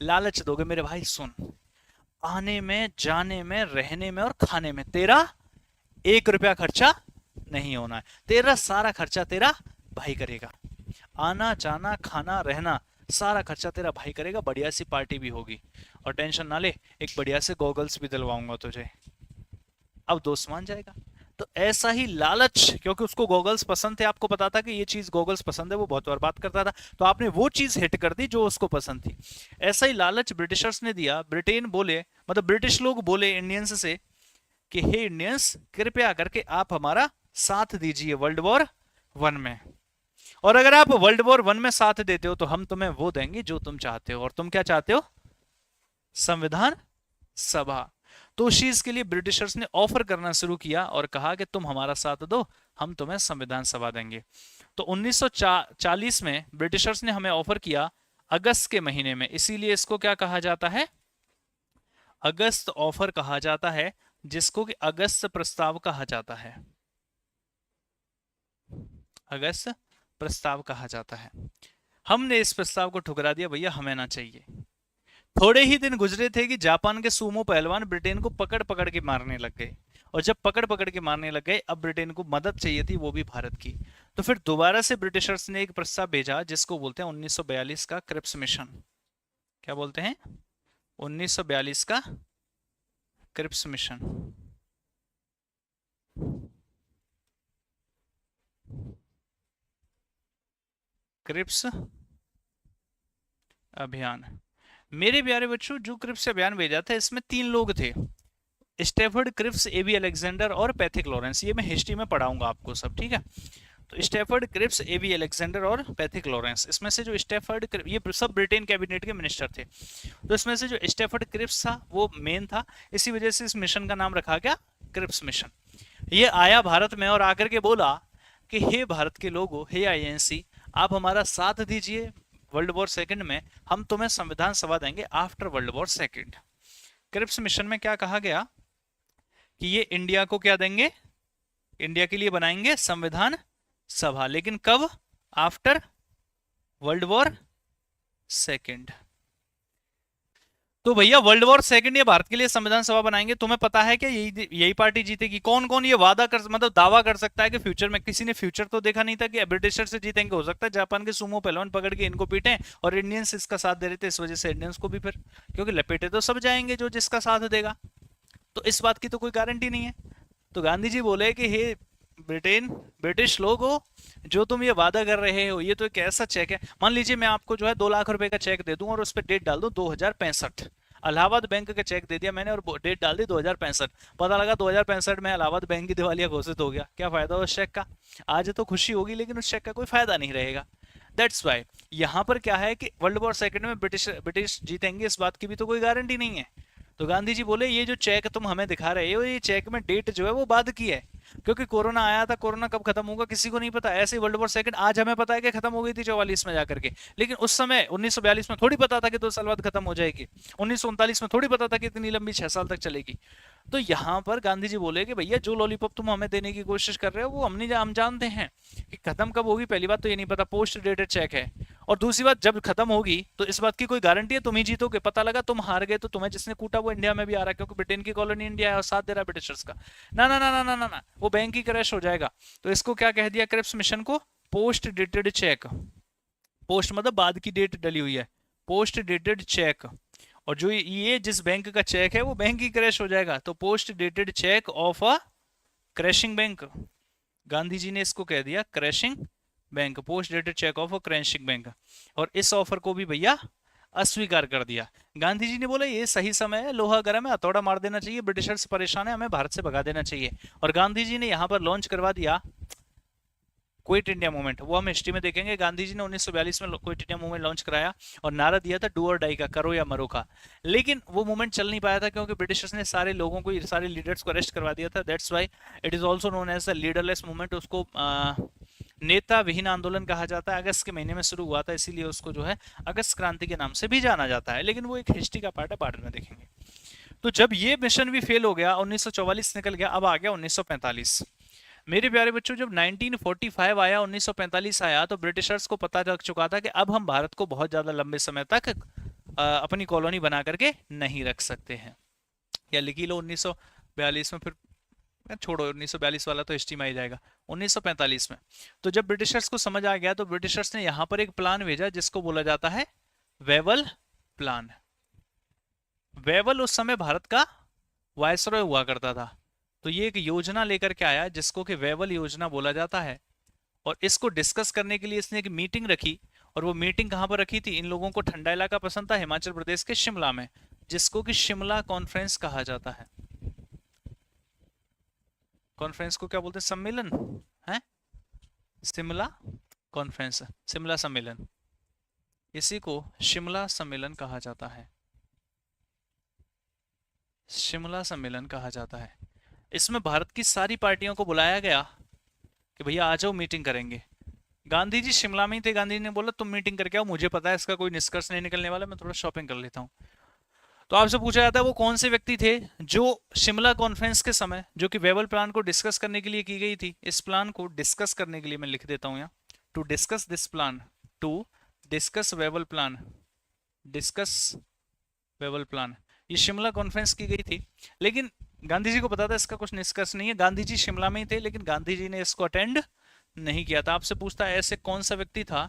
लालच दोगे, मेरे भाई सुन, आने में, जाने में, रहने में और खाने में तेरा 1 रुपया खर्चा नहीं होना है, तेरा सारा खर्चा तेरा भाई करेगा। आना जाना खाना रहना सारा खर्चा तेरा भाई करेगा, बढ़िया सी पार्टी भी होगी, और टेंशन ना ले, एक बढ़िया से गॉगल्स भी दिलवाऊंगा तुझे। अब दोस्त मान जाएगा। तो ऐसा ही लालच, क्योंकि उसको गॉगल्स पसंद थे, आपको पता था कि ये चीज गॉगल्स पसंद है, वो बहुत बार बात करता था, तो आपने वो चीज हिट कर दी जो उसको पसंद थी। ऐसा ही लालच ब्रिटिशर्स ने दिया। ब्रिटेन बोले, मतलब ब्रिटिश लोग बोले इंडियंस से कि हे इंडियंस, कृपया करके आप हमारा साथ दीजिए वर्ल्ड वॉर वन में, और अगर आप वर्ल्ड वॉर वन में साथ देते हो तो हम तुम्हें वो देंगे जो तुम चाहते हो। और तुम क्या चाहते हो? संविधान सभा। तो उस चीज के लिए ब्रिटिशर्स ने ऑफर करना शुरू किया और कहा कि तुम हमारा साथ दो, हम तुम्हें संविधान सभा देंगे। तो 1940 में ब्रिटिशर्स ने हमें ऑफर किया अगस्त के महीने में, इसीलिए इसको क्या कहा जाता है? अगस्त ऑफर कहा जाता है, जिसको कि अगस्त प्रस्ताव कहा जाता है। अगस्त प्रस्ताव कहा जाता है। हमने इस प्रस्ताव को ठुकरा दिया, भैया हमें ना चाहिए। थोड़े ही दिन गुजरे थे कि जापान के सूमो पहलवान ब्रिटेन को पकड़ पकड़ के मारने लग गए, और जब पकड़ पकड़ के मारने लग गए, अब ब्रिटेन को मदद चाहिए थी, वो भी भारत की। तो फिर दोबारा से ब्रिटिशर्स ने एक प्रस्ताव भेजा, जिसको बोलते हैं 1942 का क्रिप्स मिशन। क्या बोलते हैं? 1942 का क्रिप्स मिशन। क्रिप्स अभियान। मेरे प्यारे बच्चों, जो क्रिप्स अभियान भेजा था, इसमें 3 लोग थे, स्टेफर्ड क्रिप्स, एबी अलेक्जेंडर और पैथिक लॉरेंस। ये मैं हिस्ट्री में पढ़ाऊंगा आपको सब, ठीक है? तो स्टैफर्ड क्रिप्स, एवी अलेक्जेंडर और पैथिक लॉरेंस, इसमें से जो स्टैफर्ड ये सब ब्रिटेन कैबिनेट के मिनिस्टर थे। तो इसमें से जो स्टैफर्ड क्रिप्स था वो मेन था, इसी वजह से इस मिशन का नाम रखा गया क्रिप्स मिशन। ये आया भारत में और आकर के बोला कि हे भारत के लोगों, हे आईएनसी, आप हमारा साथ दीजिए वर्ल्ड वॉर सेकंड में, हम तुम्हें संविधान सभा देंगे after world war second. Cripps mission में क्या कहा गया कि ये इंडिया को क्या देंगे, इंडिया के लिए बनाएंगे संविधान सभा, लेकिन कब, आफ्टर वर्ल्ड वॉर सेकंड। तो भैया वर्ल्ड वॉर सेकंड ये भारत के लिए संविधान सभा बनाएंगे, तुम्हें पता है कि यही पार्टी जीतेगी? कौन कौन ये वादा कर, मतलब दावा कर सकता है कि फ्यूचर में, किसी ने फ्यूचर तो देखा नहीं था कि ब्रिटिशर से जीतेंगे। हो सकता है जापान के सुमो पहलवान पकड़ के इनको पीटे और इंडियंस इसका साथ दे रहे थे, इस वजह से इंडियंस को भी फिर, क्योंकि लपेटे तो सब जाएंगे जो जिसका साथ देगा, तो इस बात की तो कोई गारंटी नहीं है। तो गांधी जी बोले कि हे ब्रिटेन, ब्रिटिश लोग हो, जो तुम ये वादा कर रहे हो ये तो एक ऐसा चेक है, मान लीजिए मैं आपको जो है 2 लाख रुपए का चेक दे दूं और उस पर डेट डाल दूं 2065, इलाहाबाद बैंक का चेक दे दिया मैंने और डेट डाल दी 2065, पता लगा 2065 में इलाहाबाद बैंक की दिवालिया घोषित हो गया, क्या फायदा उस चेक का? आज तो खुशी होगी लेकिन उस चेक का कोई फायदा नहीं रहेगा। दैट्स वाई यहाँ पर क्या है कि वर्ल्ड वॉर सेकंड में ब्रिटिश जीतेंगे, इस बात की भी तो कोई गारंटी नहीं है। तो गांधी जी बोले ये जो चेक तुम हमें दिखा रहे हो, ये चेक में डेट जो है वो बाद की है, क्योंकि कोरोना आया था, कोरोना कब खत्म होगा किसी को नहीं पता। ऐसे वर्ल्ड वॉर सेकंड आज हमें पता है कि खत्म हो गई थी 44 में जाकर के, लेकिन उस समय 1942 में थोड़ी पता था कि 2 साल बाद खत्म हो जाएगी, 1939 में थोड़ी पता था कि इतनी लंबी 6 साल तक चलेगी। तो यहाँ पर गांधी जी बोले कि भैया जो लॉलीपॉप तुम हमें देने की कोशिश कर रहे हो वो हम जानते हैं कि खत्म कब होगी, पहली बात तो ये नहीं पता, पोस्ट डेटेड चेक है, और दूसरी बात जब खत्म होगी तो इस बात की कोई गारंटी है तुम ही जीतोगे? पता लगा तुम हार गए तो तुम्हें जिसने कूटा वो इंडिया में भी आ रहा है, क्योंकि ब्रिटेन की कॉलोनी इंडिया है और साथ दे रहा है ब्रिटिशर्स का। ना ना ना ना ना ना ना, वो बैंक ही क्रैश हो जाएगा। तो इसको क्या कह दिया क्रिप्स मिशन को? Post dated check. पोस्ट मतलब बाद की डेट डली हुई है, पोस्ट डेटेड चेक। और जो ये जिस बैंक का चेक है वो बैंक ही क्रैश हो जाएगा, तो post dated cheque of a crashing bank, Gandhi ji ने इसको कह दिया crashing bank, post dated cheque of a crashing bank. और इस ऑफर को भी भैया अस्वीकार कर दिया। गांधी जी ने बोला ये सही समय है, लोहा गर्म है, हथौड़ा मार देना चाहिए, ब्रिटिशर्स परेशान है, हमें भारत से भगा देना चाहिए। और गांधी जी ने यहाँ पर लॉन्च करवा दिया क्विट इंडिया मूवमेंट, वो हम हिस्ट्री में देखेंगे। गांधी जी ने 1942 में क्विट इंडिया मूवमेंट लॉन्च कराया और नारा दिया था डू और डाई का, करो या मरो का। लेकिन वो मूवमेंट चल नहीं पाया था क्योंकि ब्रिटिशर्स ने सारे लोगों को, सारे लीडर्स को अरेस्ट करवा दिया था। That's why it is also known as the leaderless movement. उसको नेता विहीन आंदोलन कहा जाता है। अगस्त के महीने में शुरू हुआ था, इसीलिए उसको जो है अगस्त क्रांति के नाम से भी जाना जाता है, लेकिन वो एक हिस्ट्री का पार्ट है, बाद में देखेंगे। तो जब ये मिशन भी फेल हो गया, 1944 निकल गया, अब आ गया 1945। मेरे प्यारे बच्चों, जब 1945 आया, 1945 आया, तो ब्रिटिशर्स को पता चल चुका था कि अब हम भारत को बहुत ज्यादा लंबे समय तक अपनी कॉलोनी बना करके नहीं रख सकते हैं। या लिखी लो 1942 में, फिर छोड़ो 1942 वाला तो हिस्ट्री में आ जाएगा, 1945 में। तो जब ब्रिटिशर्स को समझ आ गया तो ब्रिटिशर्स ने यहां पर एक प्लान भेजा जिसको बोला जाता है वेवल प्लान। वेवल उस समय भारत का वायसरॉय हुआ करता था, तो ये एक योजना लेकर के आया जिसको कि वेवल योजना बोला जाता है। और इसको डिस्कस करने के लिए इसने एक मीटिंग रखी, और वो मीटिंग कहां पर रखी थी? इन लोगों को ठंडा इलाका पसंद था, हिमाचल प्रदेश के शिमला में, जिसको कि शिमला कॉन्फ्रेंस कहा जाता है। कॉन्फ्रेंस को क्या बोलते हैं? सम्मेलन है, शिमला कॉन्फ्रेंस, शिमला सम्मेलन, इसी को शिमला सम्मेलन कहा जाता है, शिमला सम्मेलन कहा जाता है। इसमें भारत की सारी पार्टियों को बुलाया गया कि भैया आ जाओ मीटिंग करेंगे। गांधी जी शिमला में ही थे, गांधी जी ने बोला तुम मीटिंग करके आओ, मुझे पता है इसका कोई निष्कर्ष नहीं निकलने वाला, मैं थोड़ा शॉपिंग कर लेता हूँ। तो आपसे पूछा जाता है वो कौन से व्यक्ति थे जो शिमला कॉन्फ्रेंस के समय, जो कि वेवल प्लान को डिस्कस करने के लिए की गई थी, इस प्लान को डिस्कस करने के लिए मैं लिख देता हूँ यहाँ, to discuss this plan, to discuss Wavell plan, discuss Wavell plan, ये शिमला कॉन्फ्रेंस की गई थी। लेकिन गांधी जी को पता था इसका कुछ निष्कर्ष नहीं है, गांधी जी शिमला में ही थे, लेकिन गांधी जी ने इसको अटेंड नहीं किया था। आपसे पूछता है ऐसे कौन सा व्यक्ति था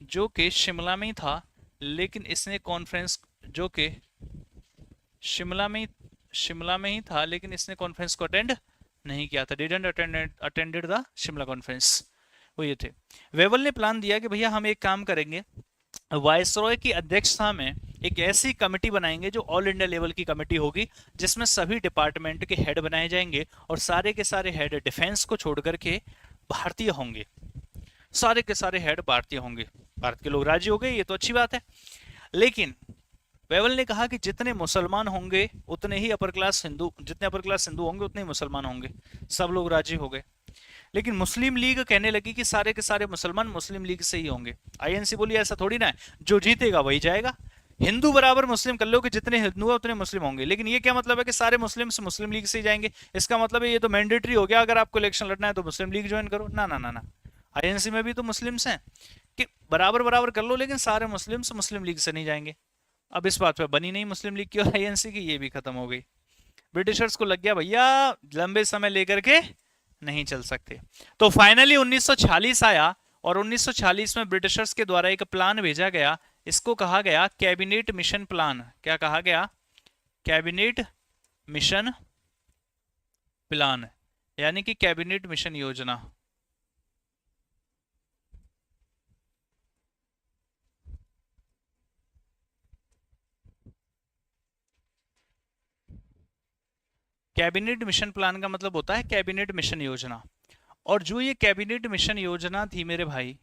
जो कि शिमला में ही था लेकिन इसने कॉन्फ्रेंस, जो कि शिमला में ही था लेकिन इसने कॉन्फ्रेंस को अटेंड नहीं किया था, didn't attended the Shimla conference, वो ये थे। वेवल ने प्लान दिया कि भैया हम एक काम करेंगे, वायसरॉय की अध्यक्षता में एक ऐसी कमेटी बनाएंगे जो ऑल इंडिया लेवल की कमेटी होगी, जिसमें सभी डिपार्टमेंट के हेड बनाए जाएंगे और सारे के सारे हेड डिफेंस को छोड़ करके भारतीय होंगे। सारे के सारे हेड भारतीय होंगे। भारत के लोग राजी हो गए, ये तो अच्छी बात है। लेकिन वेवल ने कहा कि जितने मुसलमान होंगे उतने ही अपर क्लास हिंदू, जितने अपर क्लास हिंदू होंगे उतने ही मुसलमान होंगे। सब लोग राजी हो गए। लेकिन मुस्लिम लीग कहने लगी कि सारे के सारे मुसलमान मुस्लिम लीग से ही होंगे। आईएनसी बोली ऐसा थोड़ी ना है, जो जीतेगा वही जाएगा। हिंदू बराबर मुस्लिम कर लो कि जितने हिंदू है उतने मुस्लिम होंगे, लेकिन ये क्या मतलब है कि सारे मुस्लिम मुस्लिम लीग से ही जाएंगे? इसका मतलब है ये तो मैंडेटरी हो गया, अगर आपको इलेक्शन लड़ना है तो मुस्लिम लीग ज्वाइन करो। ना ना ना ना, आईएनसी में भी तो मुस्लिम्स हैं कि बराबर बराबर कर लो, लेकिन सारे मुस्लिम्स मुस्लिम लीग से नहीं जाएंगे। अब इस बात पे बनी नहीं मुस्लिम लीग की और आईएनसी की, ये भी खत्म हो गई। ब्रिटिशर्स को लग गया भैया लंबे समय लेकर के नहीं चल सकते। तो फाइनली 1946 आया और 1946 में ब्रिटिशर्स के द्वारा एक प्लान भेजा गया। इसको कहा गया कैबिनेट मिशन प्लान। क्या कहा गया? कैबिनेट मिशन प्लान, यानी कि कैबिनेट मिशन योजना। कैबिनेट मिशन प्लान का मतलब होता है कैबिनेट मिशन योजना। और जो ये कैबिनेट मिशन योजना थी मेरे भाई,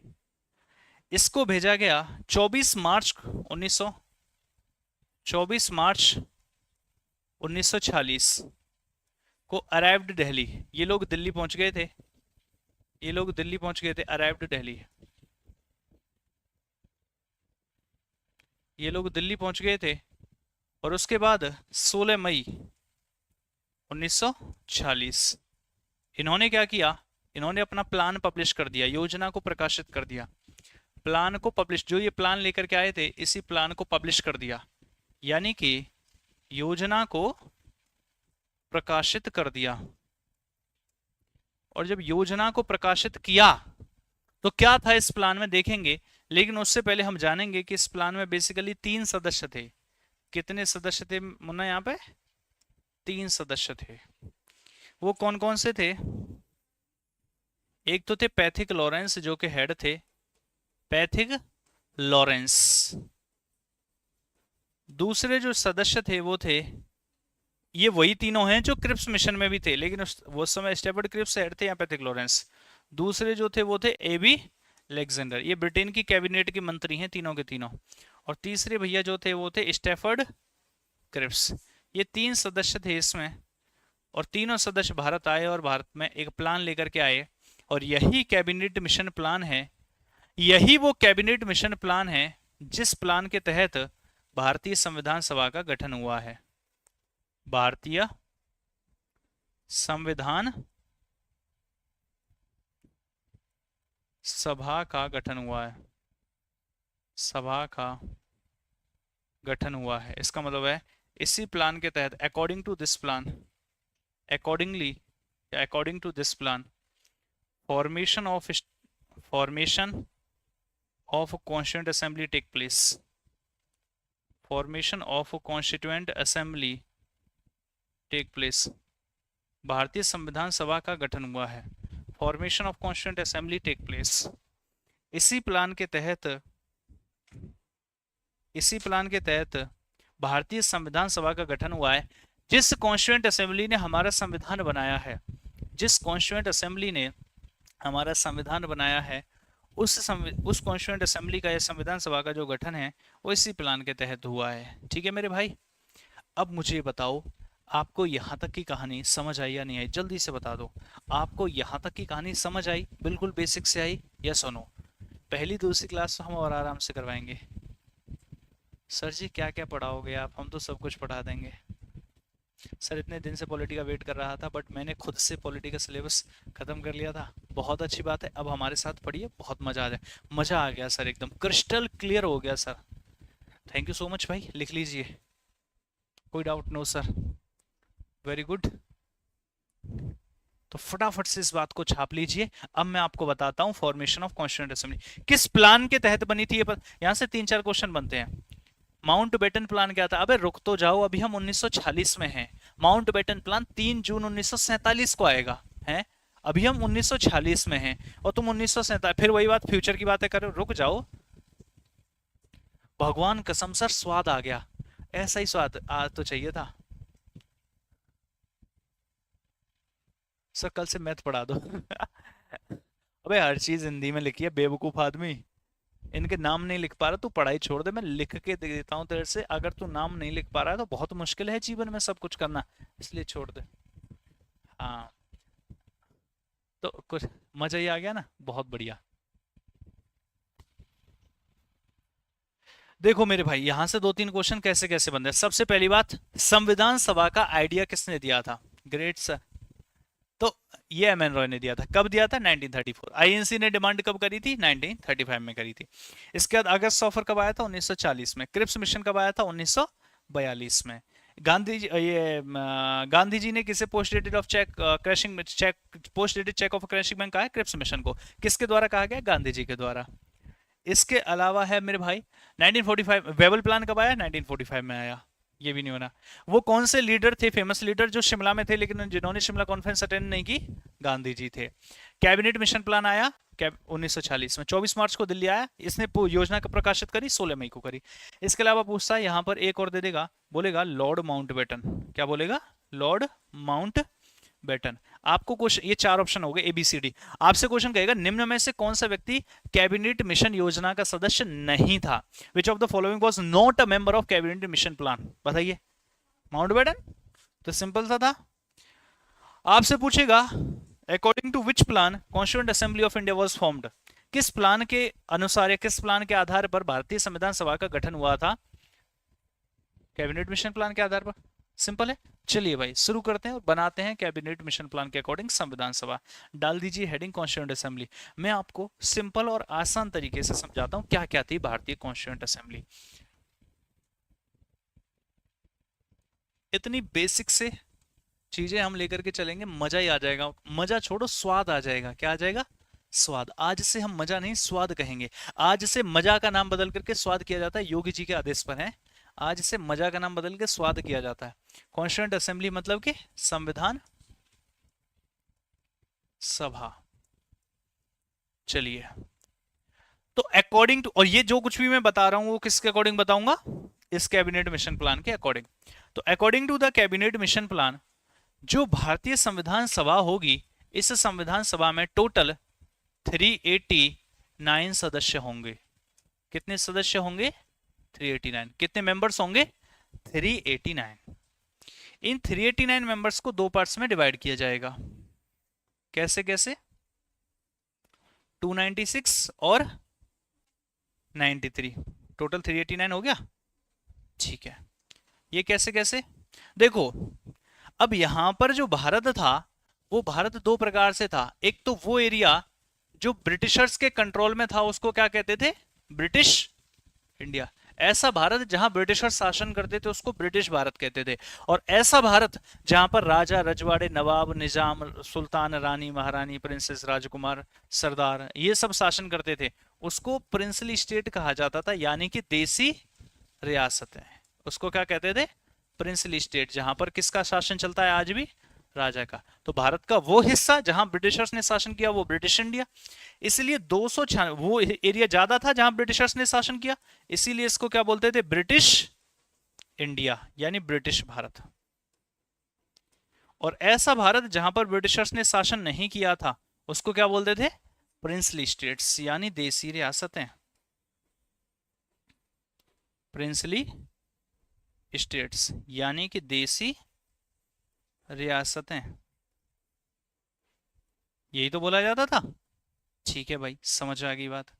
इसको भेजा गया 24 मार्च 1946 को अराइव्ड दिल्ली। ये लोग दिल्ली पहुंच गए थे, ये लोग दिल्ली पहुंच गए थे, अराइव्ड दिल्ली। ये लोग दिल्ली पहुंच गए थे और उसके बाद 16 मई 1946 इन्होंने क्या किया? इन्होंने अपना प्लान पब्लिश कर दिया, योजना को प्रकाशित कर दिया। प्लान को पब्लिश, जो ये प्लान लेकर के आए थे इसी प्लान को पब्लिश कर दिया, यानी कि योजना को प्रकाशित कर दिया। और जब योजना को प्रकाशित किया तो क्या था इस प्लान में देखेंगे, लेकिन उससे पहले हम जानेंगे कि इस प्लान में बेसिकली 3 सदस्य थे। कितने सदस्य थे मुन्ना? यहाँ पे 3 सदस्य थे। वो कौन कौन से थे? एक तो थे पैथिक लॉरेंस, जो कि हेड थे, पैथिक लॉरेंस। दूसरे जो सदस्य थे वो थे, ये वही तीनों हैं जो क्रिप्स मिशन में भी थे, लेकिन वो समय स्टेफर्ड क्रिप्स हेड थे या पैथिक लॉरेंस। दूसरे जो थे वो थे एबी अलेक्जेंडर, ये ब्रिटेन की कैबिनेट के मंत्री हैं तीनों के तीनों। और तीसरे भैया जो थे वो थे स्टेफर्ड क्रिप्स। ये 3 सदस्य थे इसमें, और तीनों सदस्य भारत आए और भारत में एक प्लान लेकर के आए। और यही कैबिनेट मिशन प्लान है, यही वो कैबिनेट मिशन प्लान है जिस प्लान के तहत भारतीय संविधान सभा का गठन हुआ है। भारतीय संविधान सभा का गठन हुआ है, सभा का गठन हुआ है। इसका मतलब है इसी प्लान के तहत, according to this plan, accordingly, according to this plan, formation of constituent assembly take place. Formation of constituent assembly take place. भारतीय संविधान सभा का गठन हुआ है, formation of constituent assembly take place. इसी प्लान के तहत, इसी प्लान के तहत भारतीय संविधान सभा का गठन हुआ है। जिस कॉन्स्टिट्यूएंट असेंबली ने हमारा संविधान बनाया है, जिस कॉन्स्टिट्यूएंट असेंबली ने हमारा संविधान बनाया है, उस कॉन्स्टिट्यूएंट असेंबली का या संविधान सभा का जो गठन है वो इसी प्लान के तहत हुआ है। ठीक है मेरे भाई, अब मुझे बताओ आपको यहाँ तक की कहानी समझ आई या नहीं आई? जल्दी से बता दो, आपको यहाँ तक की कहानी समझ आई? बिल्कुल बेसिक से आई? यस और नो? पहली दूसरी क्लास तो हम और आराम से करवाएंगे। सर जी क्या क्या पढ़ाओगे आप? हम तो सब कुछ पढ़ा देंगे सर। इतने दिन से पॉलिटी का वेट कर रहा था, बट मैंने खुद से पॉलिटी का सिलेबस खत्म कर लिया था। बहुत अच्छी बात है, अब हमारे साथ पढ़िए, बहुत मजा आ जाए। मजा आ गया सर, एकदम क्रिस्टल क्लियर हो गया sir. Thank you so much भाई, लिख लीजिए। कोई doubt? No sir, very good. तो फटाफट से इस बात को छाप लीजिए। अब मैं आपको बताता हूं फॉर्मेशन ऑफ कॉन्स्टिट्यूएंट असेंबली किस प्लान के तहत बनी थी। यहां से 3-4 क्वेश्चन बनते हैं। माउंटबेटन प्लान क्या था? अबे रुक तो जाओ, अभी हम 1946 में हैं। माउंटबेटन प्लान 3 जून 1947 को आएगा, है? अभी हम 1946 में हैं और तुम 1947, फिर वही बात, फ्यूचर की बातें करो। रुक जाओ, भगवान कसम सर स्वाद आ गया। ऐसा ही स्वाद आ तो चाहिए था सर, कल से मैथ पढ़ा दो अबे हर चीज हिंदी में लिखी है बेवकूफ आदमी। इनके नाम नहीं लिख पा रहा, तू पढ़ाई छोड़ दे, मैं लिख के दे देता हूँ तेरे से। अगर तू नाम नहीं लिख पा रहा है तो बहुत मुश्किल है जीवन में सब कुछ करना, इसलिए छोड़ दे। हाँ, तो कुछ मजा ही आ गया ना, बहुत बढ़िया। देखो मेरे भाई, यहां से दो तीन क्वेश्चन कैसे कैसे बनते हैं। सबसे पहली बात, संविधान सभा का आइडिया किसने दिया था? Great sir. तो ये एम एन रॉय ने दिया था। कब दिया था? 1934। आईएनसी ने डिमांड कब करी थी? 1935 में करी थी। इसके बाद अगस्त ऑफर कब आया था? 1940 में। क्रिप्स मिशन कब आया था? 1942 में। गांधी जी गांधी जी ने किसे post dated of cheque crashing cheque post dated cheque of crashing bank कहा है? क्रिप्स मिशन को। किसके द्वारा कहा गया? गांधी जी के द्वारा। इसके अलावा है मेरे भाई 1945 वेबल प्लान कब आया? 1945 में आया। ये भी नहीं होना। वो कौन से लीडर थे, फेमस लीडर, जो शिमला में थे लेकिन जिन्होंने शिमला कॉन्फ्रेंस अटेंड नहीं की? गांधी जी थे। कैबिनेट मिशन प्लान आया 1940 में। 24 मार्च को दिल्ली आया। इसने योजना का प्रकाशित करी 16 मई को करी। इसके अलावा पूछता है यहां पर एक और दे देगा, बोलेगा लॉर्ड माउंटबेटन। क्या बोलेगा? Lord Mountbatten. आपको क्वेश्चन, ये चार ऑप्शन हो गए ABCD। आपसे क्वेश्चन कहेगा निम्न में से कौन सा व्यक्ति कैबिनेट मिशन योजना का सदस्य नहीं था? Which of the following was not a member of cabinet mission plan? बताइए। माउंटबेटन तो सिंपल सा था। आपसे पूछेगा according to which plan constituent assembly of India was formed? किस प्लान के अनुसार या किस प्लान के आधार पर भारतीय संविधान सभा का गठन हुआ था? कैबिनेट मिशन प्लान के आधार पर। सिंपल है। चलिए भाई शुरू करते हैं और बनाते हैं कैबिनेट मिशन प्लान के अकॉर्डिंग संविधान सभा। डाल दीजिए हेडिंग कॉन्स्टिट्यूएंट असेंबली। मैं आपको सिंपल और आसान तरीके से समझाता हूं क्या क्या थी भारतीय कॉन्स्टिट्यूएंट असेंबली। इतनी बेसिक से चीजें हम लेकर के चलेंगे, मजा ही आ जाएगा। मजा छोड़ो, स्वाद आ जाएगा। क्या आ जाएगा? स्वाद। आज से हम मजा नहीं स्वाद कहेंगे। आज से मजा का नाम बदल करके स्वाद किया जाता है, योगी जी के आदेश पर है। आज से मजा का नाम बदल के स्वाद किया जाता है। कॉन्स्टिट्यूएंट असेंबली मतलब कि संविधान सभा। चलिए, तो अकॉर्डिंग टू, और ये जो कुछ भी मैं बता रहा हूं वो किसके अकॉर्डिंग बताऊंगा? इस कैबिनेट मिशन प्लान के अकॉर्डिंग। तो according to the cabinet mission plan, जो भारतीय संविधान सभा होगी, इस संविधान सभा में टोटल 389 सदस्य होंगे। कितने सदस्य होंगे? 389। कितने मेंबर्स होंगे? 389। इन 389 मेंबर्स को दो पार्ट्स में डिवाइड किया जाएगा। कैसे कैसे? 296 और 93। टोटल 389 हो गया। ठीक है। ये कैसे कैसे? देखो, अब यहां पर जो भारत था, वो भारत दो प्रकार से था। एक तो वो एरिया जो ब्रिटिशर्स के कंट्रोल में था, उसको क्या कहते थे? British India. ऐसा भारत जहां ब्रिटिशर शासन करते थे उसको ब्रिटिश भारत कहते थे। और ऐसा भारत जहां पर राजा, रजवाड़े, नवाब, निजाम, सुल्तान, रानी, महारानी, प्रिंसेस, राजकुमार, सरदार, ये सब शासन करते थे, उसको प्रिंसली स्टेट कहा जाता था, यानी कि देसी रियासतें। उसको क्या कहते थे? Princely state. जहां पर किसका शासन चलता है आज भी? राजा का। तो भारत का वो हिस्सा जहां ब्रिटिशर्स ने शासन किया वो ब्रिटिश इंडिया। इसलिए 296 वो एरिया ज्यादा था जहां ब्रिटिशर्स ने शासन किया, इसीलिए इसको क्या बोलते थे? ब्रिटिश इंडिया, यानी ब्रिटिश भारत। और ऐसा भारत जहां पर ब्रिटिशर्स ने शासन नहीं किया था उसको क्या बोलते थे? प्रिंसली स्टेट्स, यानी देसी रियासतें। प्रिंसली स्टेट्स यानी कि देसी रियासतें, यही तो बोला जाता था। ठीक है भाई, समझ आ गई बात।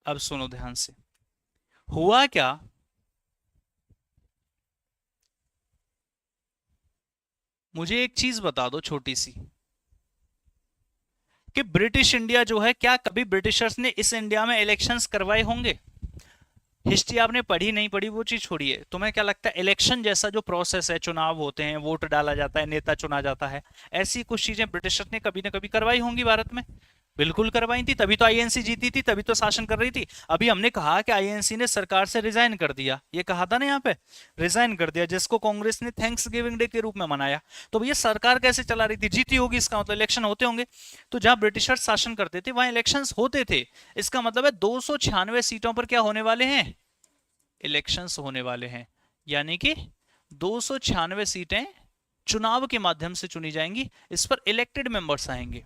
अब सुनो ध्यान से। हुआ क्या, मुझे एक चीज बता दो छोटी सी, कि ब्रिटिश इंडिया जो है, क्या कभी ब्रिटिशर्स ने इस इंडिया में इलेक्शंस करवाए होंगे? हिस्ट्री आपने पढ़ी नहीं पढ़ी वो चीज छोड़िए, तुम्हें क्या लगता है इलेक्शन जैसा जो प्रोसेस है, चुनाव होते हैं, वोट डाला जाता है, नेता चुना जाता है, ऐसी कुछ चीजें ब्रिटिशर्स ने कभी ना कभी करवाई होंगी भारत में? बिल्कुल करवाई थी, तभी तो आईएनसी जीती थी, तभी तो शासन कर रही थी। अभी हमने कहा कि आईएनसी ने सरकार से रिजाइन कर दिया, ये कहा था ना यहाँ पे, रिजाइन कर दिया, जिसको कांग्रेस ने थैंक्स गिविंग डे के रूप में मनाया। तो ये सरकार कैसे चला रही थी? जीती होगी, इसका मतलब इलेक्शन होते होंगे। तो जहां ब्रिटिशर्स शासन करते थे वहां इलेक्शन होते थे। इसका मतलब है 296 सीटों पर क्या होने वाले हैं? इलेक्शंस होने वाले हैं, यानी कि 296 सीटें चुनाव के माध्यम से चुनी जाएंगी, इस पर इलेक्टेड मेंबर्स आएंगे।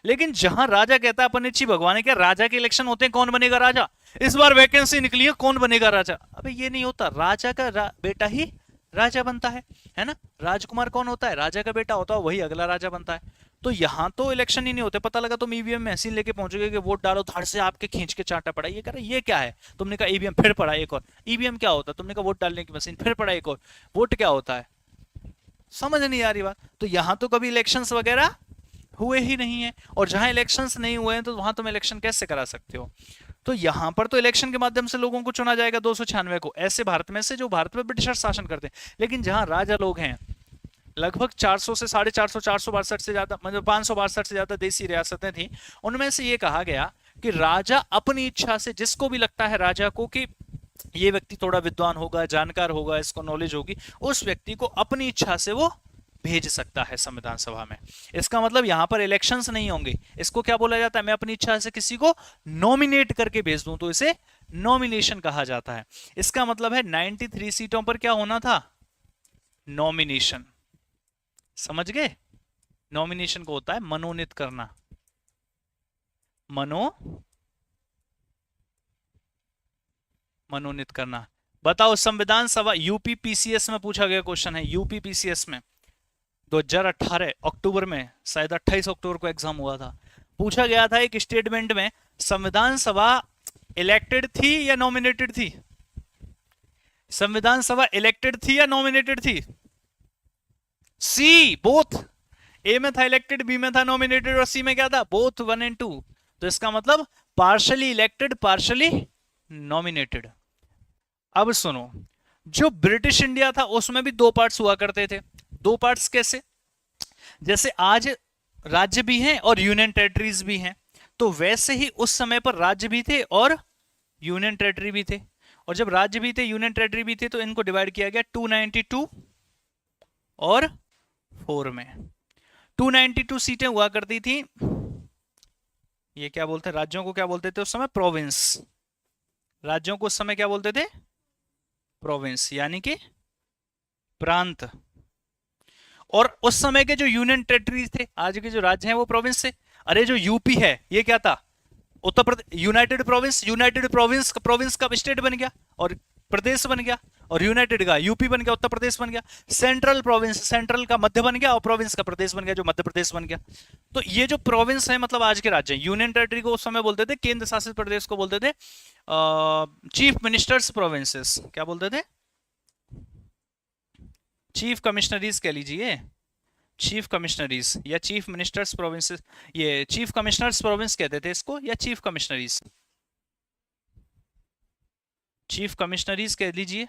लेकिन जहां राजा कहता है अपनिच्छी भगवान है, क्या राजा के इलेक्शन होते हैं कौन बनेगा राजा, इस बार वैकेंसी निकली है कौन बनेगा राजा, अबे ये नहीं होता, राजा का बेटा ही राजा बनता है ना। राजकुमार कौन होता है, राजा का बेटा होता है, वही अगला राजा बनता है। तो यहां तो इलेक्शन ही नहीं होते, पता लगा तुम ईवीएम में मशीन लेके पहुंचोगे कि वोट डालो, धड़ से आपके खींच के चाटा पड़ा, ये कह रहा ये क्या है, तुमने कहा ईवीएम, फिर पड़ा एक और, ईवीएम क्या होता है, तुमने कहा वोट डालने की मशीन, फिर पड़ा एक और, वोट क्या होता है, समझ नहीं आ रही बात। तो यहां तो कभी इलेक्शंस वगैरह हुए ही नहीं है, और जहां इलेक्शंस नहीं हुए हैं तो वहां तुम इलेक्शन कैसे करा सकते हो। तो यहां पर तो इलेक्शन के माध्यम से लोगों को चुना जाएगा 296 को, ऐसे भारत में से जो भारत में ब्रिटिशर शासन करते हैं। लेकिन जहां राजा लोग हैं, लगभग 400 से 450 462 से ज्यादा, मतलब 562 से ज्यादा देसी रियासतें थी, उनमें से ये कहा गया कि राजा अपनी इच्छा से, जिसको भी लगता है राजा को कि ये व्यक्ति थोड़ा विद्वान होगा, जानकार होगा, इसको नॉलेज होगी, उस व्यक्ति को अपनी इच्छा से वो भेज सकता है संविधान सभा में। इसका मतलब यहां पर इलेक्शंस नहीं होंगे, इसको क्या बोला जाता है, मैं अपनी इच्छा से किसी को नॉमिनेट करके भेज दूं तो इसे नॉमिनेशन कहा जाता है। इसका मतलब है 93 सीटों पर क्या होना था, नॉमिनेशन, समझ गए। नॉमिनेशन को होता है मनोनीत करना, मनोनीत करना। बताओ संविधान सभा, यूपी पीसीएस में पूछा गया क्वेश्चन है, यूपी पीसीएस में 2018 अक्टूबर में, शायद 28 अक्टूबर को एग्जाम हुआ था, पूछा गया था एक स्टेटमेंट में, संविधान सभा इलेक्टेड थी या नॉमिनेटेड थी, संविधान सभा इलेक्टेड थी या नॉमिनेटेड थी, सी बोथ, ए में था इलेक्टेड, बी में था नॉमिनेटेड, और सी में क्या था, बोथ 1 and 2। तो इसका मतलब पार्शली इलेक्टेड पार्शली नॉमिनेटेड। अब सुनो, जो ब्रिटिश इंडिया था उसमें भी दो पार्ट्स हुआ करते थे। दो पार्ट्स कैसे, जैसे आज राज्य भी हैं और यूनियन टेरिटरीज भी हैं, तो वैसे ही उस समय पर राज्य भी थे और यूनियन टेरिटरी भी थे। और जब राज्य भी थे यूनियन टेरिटरी भी थे तो इनको डिवाइड किया गया 292 और 4 में। 292 सीटें हुआ करती थी, ये क्या बोलते हैं, राज्यों को क्या बोलते थे उस समय, प्रोविंस। राज्यों को उस समय क्या बोलते थे, प्रोविंस, यानी कि प्रांत। और उस समय के जो यूनियन टेरिटरीज थे, आज के जो राज्य हैं वो प्रोविंस थे। अरे जो यूपी है ये क्या था, Uttar Pradesh, united province, united province, province का स्टेट बन गया और प्रदेश बन गया, और यूनाइटेड का यूपी बन गया, उत्तर प्रदेश बन गया। सेंट्रल प्रोविंस, सेंट्रल का मध्य बन गया, और प्रोविंस का प्रदेश बन गया, जो मध्य प्रदेश बन गया। तो ये जो प्रोविंस है मतलब आज के राज्य, यूनियन टेरिटरी को उस समय बोलते थे, केंद्र शासित प्रदेश को बोलते थे चीफ मिनिस्टर्स प्रोविंसेस, क्या बोलते थे, चीफ कमिश्नरीज कह लीजिए, चीफ कमिश्नरीज या चीफ मिनिस्टर्स प्रोविंसेस, ये चीफ कमिश्नर्स प्रोविंस कहते थे इसको, या चीफ कमिश्नरीज, चीफ कमिश्नरीज कह लीजिए।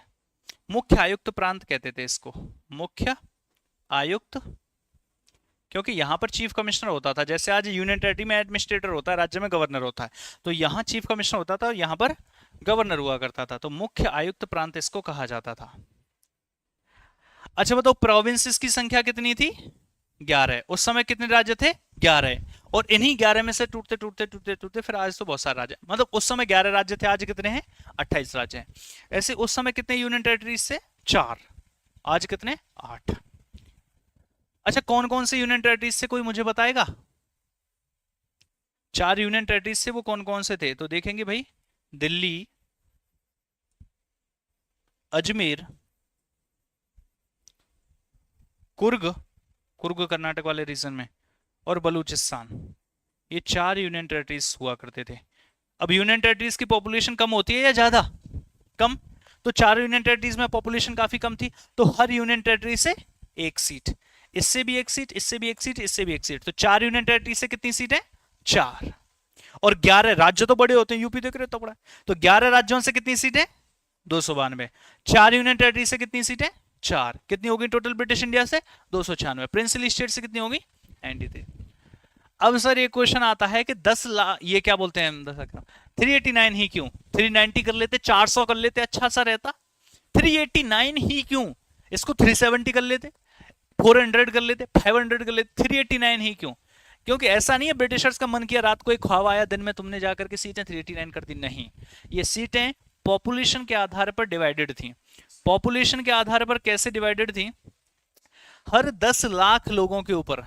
मुख्य आयुक्त प्रांत कहते थे इसको, मुख्य आयुक्त, क्योंकि यहां पर चीफ कमिश्नर होता था, जैसे आज यूनियन टेरिटरी में एडमिनिस्ट्रेटर होता है, राज्य में गवर्नर होता है, तो यहां चीफ कमिश्नर होता था और यहां पर गवर्नर हुआ करता था, तो मुख्य आयुक्त प्रांत इसको कहा जाता था। अच्छा बताओ, प्रोविंसेस की संख्या कितनी थी, 11। उस समय कितने राज्य थे, 11, और इन्हीं 11 में से टूटते टूटते टूटते टूटते फिर आज तो बहुत सारे राज्य, मतलब उस समय 11 राज्य थे, आज कितने हैं, 28 राज्य हैं। ऐसे उस समय कितने यूनियन टेरिटरीज से, 4, आज कितने, 8। अच्छा कौन कौन से यूनियन टेरिटरीज से कोई मुझे बताएगा, 4 यूनियन टेरिटरीज से वो कौन कौन से थे, तो देखेंगे भाई, दिल्ली, अजमेर, कुर्ग, कुर्ग कर्नाटक वाले रीजन में, और बलूचिस्तान, ये 4 यूनियन टेरिटरीज हुआ करते थे। अब यूनियन टेरिटरीज की पॉपुलेशन कम होती है या ज्यादा, कम, तो 4 यूनियन टेरिटरीज में पॉपुलेशन काफी कम थी, तो हर यूनियन टेरिटरी से 1 सीट, इससे भी 1 सीट, इससे भी 1 सीट, इससे भी 1 सीट, तो 4 यूनियन टेरिटरी से कितनी सीट है, 4। और 11 राज्य तो बड़े होते हैं, यूपी देख रहे हो तो बड़ा, तो 11 राज्यों से कितनी सीट है, 292। 4 यूनियन टेरिटरी से कितनी सीट है, 4, कितनी होगी टोटल ब्रिटिश इंडिया से, 296। प्रिंसली स्टेट से कितनी होगी, 93। अब सर ये क्वेश्चन आता है कि 10 लाख, ये क्या बोलते हैं 389 ही क्यों, 390 कर लेते, 400 कर लेते, अच्छा सा रहता, 389 ही क्यों, इसको 370 कर लेते, 400 कर लेते, 500 कर लेते, 389 ही क्यों, क्योंकि ऐसा नहीं है ब्रिटिशर्स का मन किया, रात को एक ख्वाब आया, दिन में तुमने जाकर के सीटें 389 कर दी, नहीं, ये सीटें पॉपुलेशन के आधार पर डिवाइडेड थी। पॉपुलेशन के आधार पर कैसे डिवाइडेड थी, हर 10 लाख लोगों के ऊपर,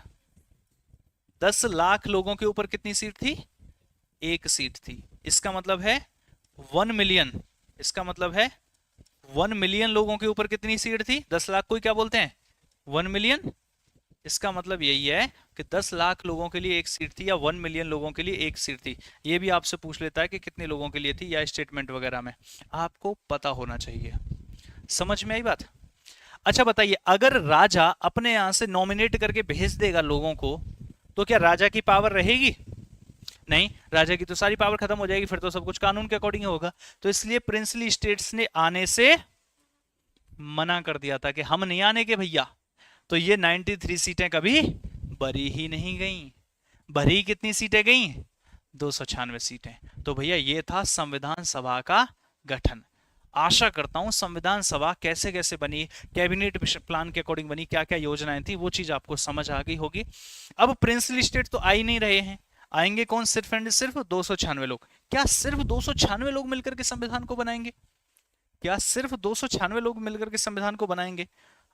10 लाख लोगों के ऊपर कितनी सीट थी? एक सीट थी। इसका मतलब है 1 मिलियन, इसका मतलब है 1 मिलियन लोगों के ऊपर कितनी सीट थी? 10 लाख को ही क्या बोलते हैं? 1 मिलियन। इसका मतलब यही है कि 10 लाख लोगों के लिए एक सीट थी या 1 मिलियन लोगों के लिए एक सीट थी। ये भी आपसे पूछ लेता है कि कितने लोगों के लिए थी, या स्टेटमेंट वगैरह में आपको पता होना चाहिए। समझ में आई बात? अच्छा बताइए, अगर राजा अपने यहां से नॉमिनेट करके भेज देगा लोगों को, तो क्या राजा की पावर रहेगी? नहीं, राजा की तो सारी पावर खत्म हो जाएगी, फिर तो सब कुछ कानून के अकॉर्डिंग होगा। तो इसलिए प्रिंसली स्टेट्स ने आने से मना कर दिया था कि हम नहीं आने के भैया। तो ये 93 सीटें कभी भरी ही नहीं गई। भरी कितनी सीटें गई? 296 सीटें। तो भैया ये था संविधान सभा का गठन। आशा करता हूं संविधान सभा कैसे कैसे बनी, कैबिनेट प्लान के अकॉर्डिंग बनी, क्या क्या योजनाएं थी, वो चीज आपको समझ आ गई होगी। अब प्रिंसली स्टेट तो आ ही नहीं रहे हैं, आएंगे कौन? सिर्फ एंड सिर्फ 296 लोग। क्या सिर्फ 296 लोग मिलकर के संविधान को बनाएंगे? क्या सिर्फ 296 लोग मिलकर के संविधान को बनाएंगे?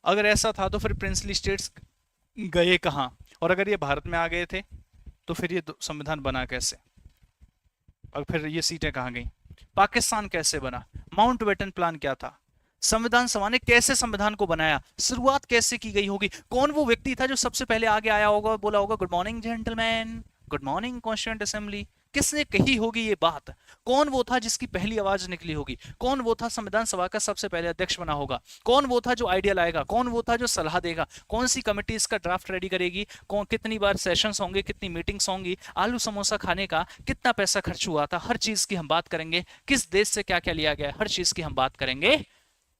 अगर ऐसा था तो फिर प्रिंसली स्टेट्स गए कहां? और अगर ये भारत में आ गए थे तो फिर ये संविधान बना कैसे? और फिर ये सीटें कहां गई? पाकिस्तान कैसे बना? माउंटबेटन प्लान क्या था? संविधान सभा ने कैसे संविधान को बनाया? शुरुआत कैसे की गई होगी? कौन वो व्यक्ति था जो सबसे पहले आगे आया होगा, बोला होगा good morning gentleman, good morning constituent assembly? किसने कही होगी ये बात? कौन वो था जिसकी पहली आवाज निकली होगी? कौन वो था संविधान सभा का सबसे पहले अध्यक्ष बना होगा? कौन वो था जो आइडिया लाएगा? कौन वो था जो सलाह देगा? कौन सी कमेटी इसका ड्राफ्ट रेडी करेगी? कौन, कितनी बार सेशंस होंगे, कितनी मीटिंग्स होंगी, आलू समोसा खाने का कितना पैसा खर्च हुआ था, हर चीज की हम बात करेंगे। किस देश से क्या क्या लिया गया, हर चीज की हम बात करेंगे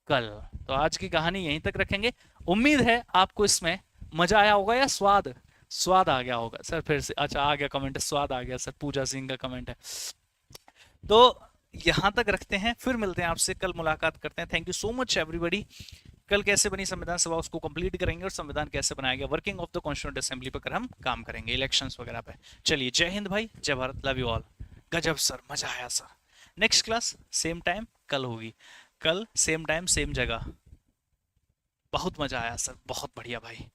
कल। तो आज की कहानी यहीं तक रखेंगे। उम्मीद है आपको इसमें मजा आया होगा, या स्वाद स्वाद आ गया होगा सर? फिर से अच्छा आ गया कमेंट, स्वाद आ गया सर, पूजा सिंह का कमेंट है। तो यहां तक रखते हैं, फिर मिलते हैं आपसे कल, मुलाकात करते हैं। Thank you so much everybody. कल कैसे बनी संविधान सभा उसको कंप्लीट करेंगे, और संविधान कैसे बनाया गया, working of the constituent assembly पर हम काम करेंगे, इलेक्शंस वगैरह पे। चलिए, जय हिंद भाई, जय भारत, लव यू ऑल। गजब सर, मजा आया sir. Next class same time कल होगी, कल सेम टाइम सेम जगह। बहुत मजा आया सर, बहुत बढ़िया भाई।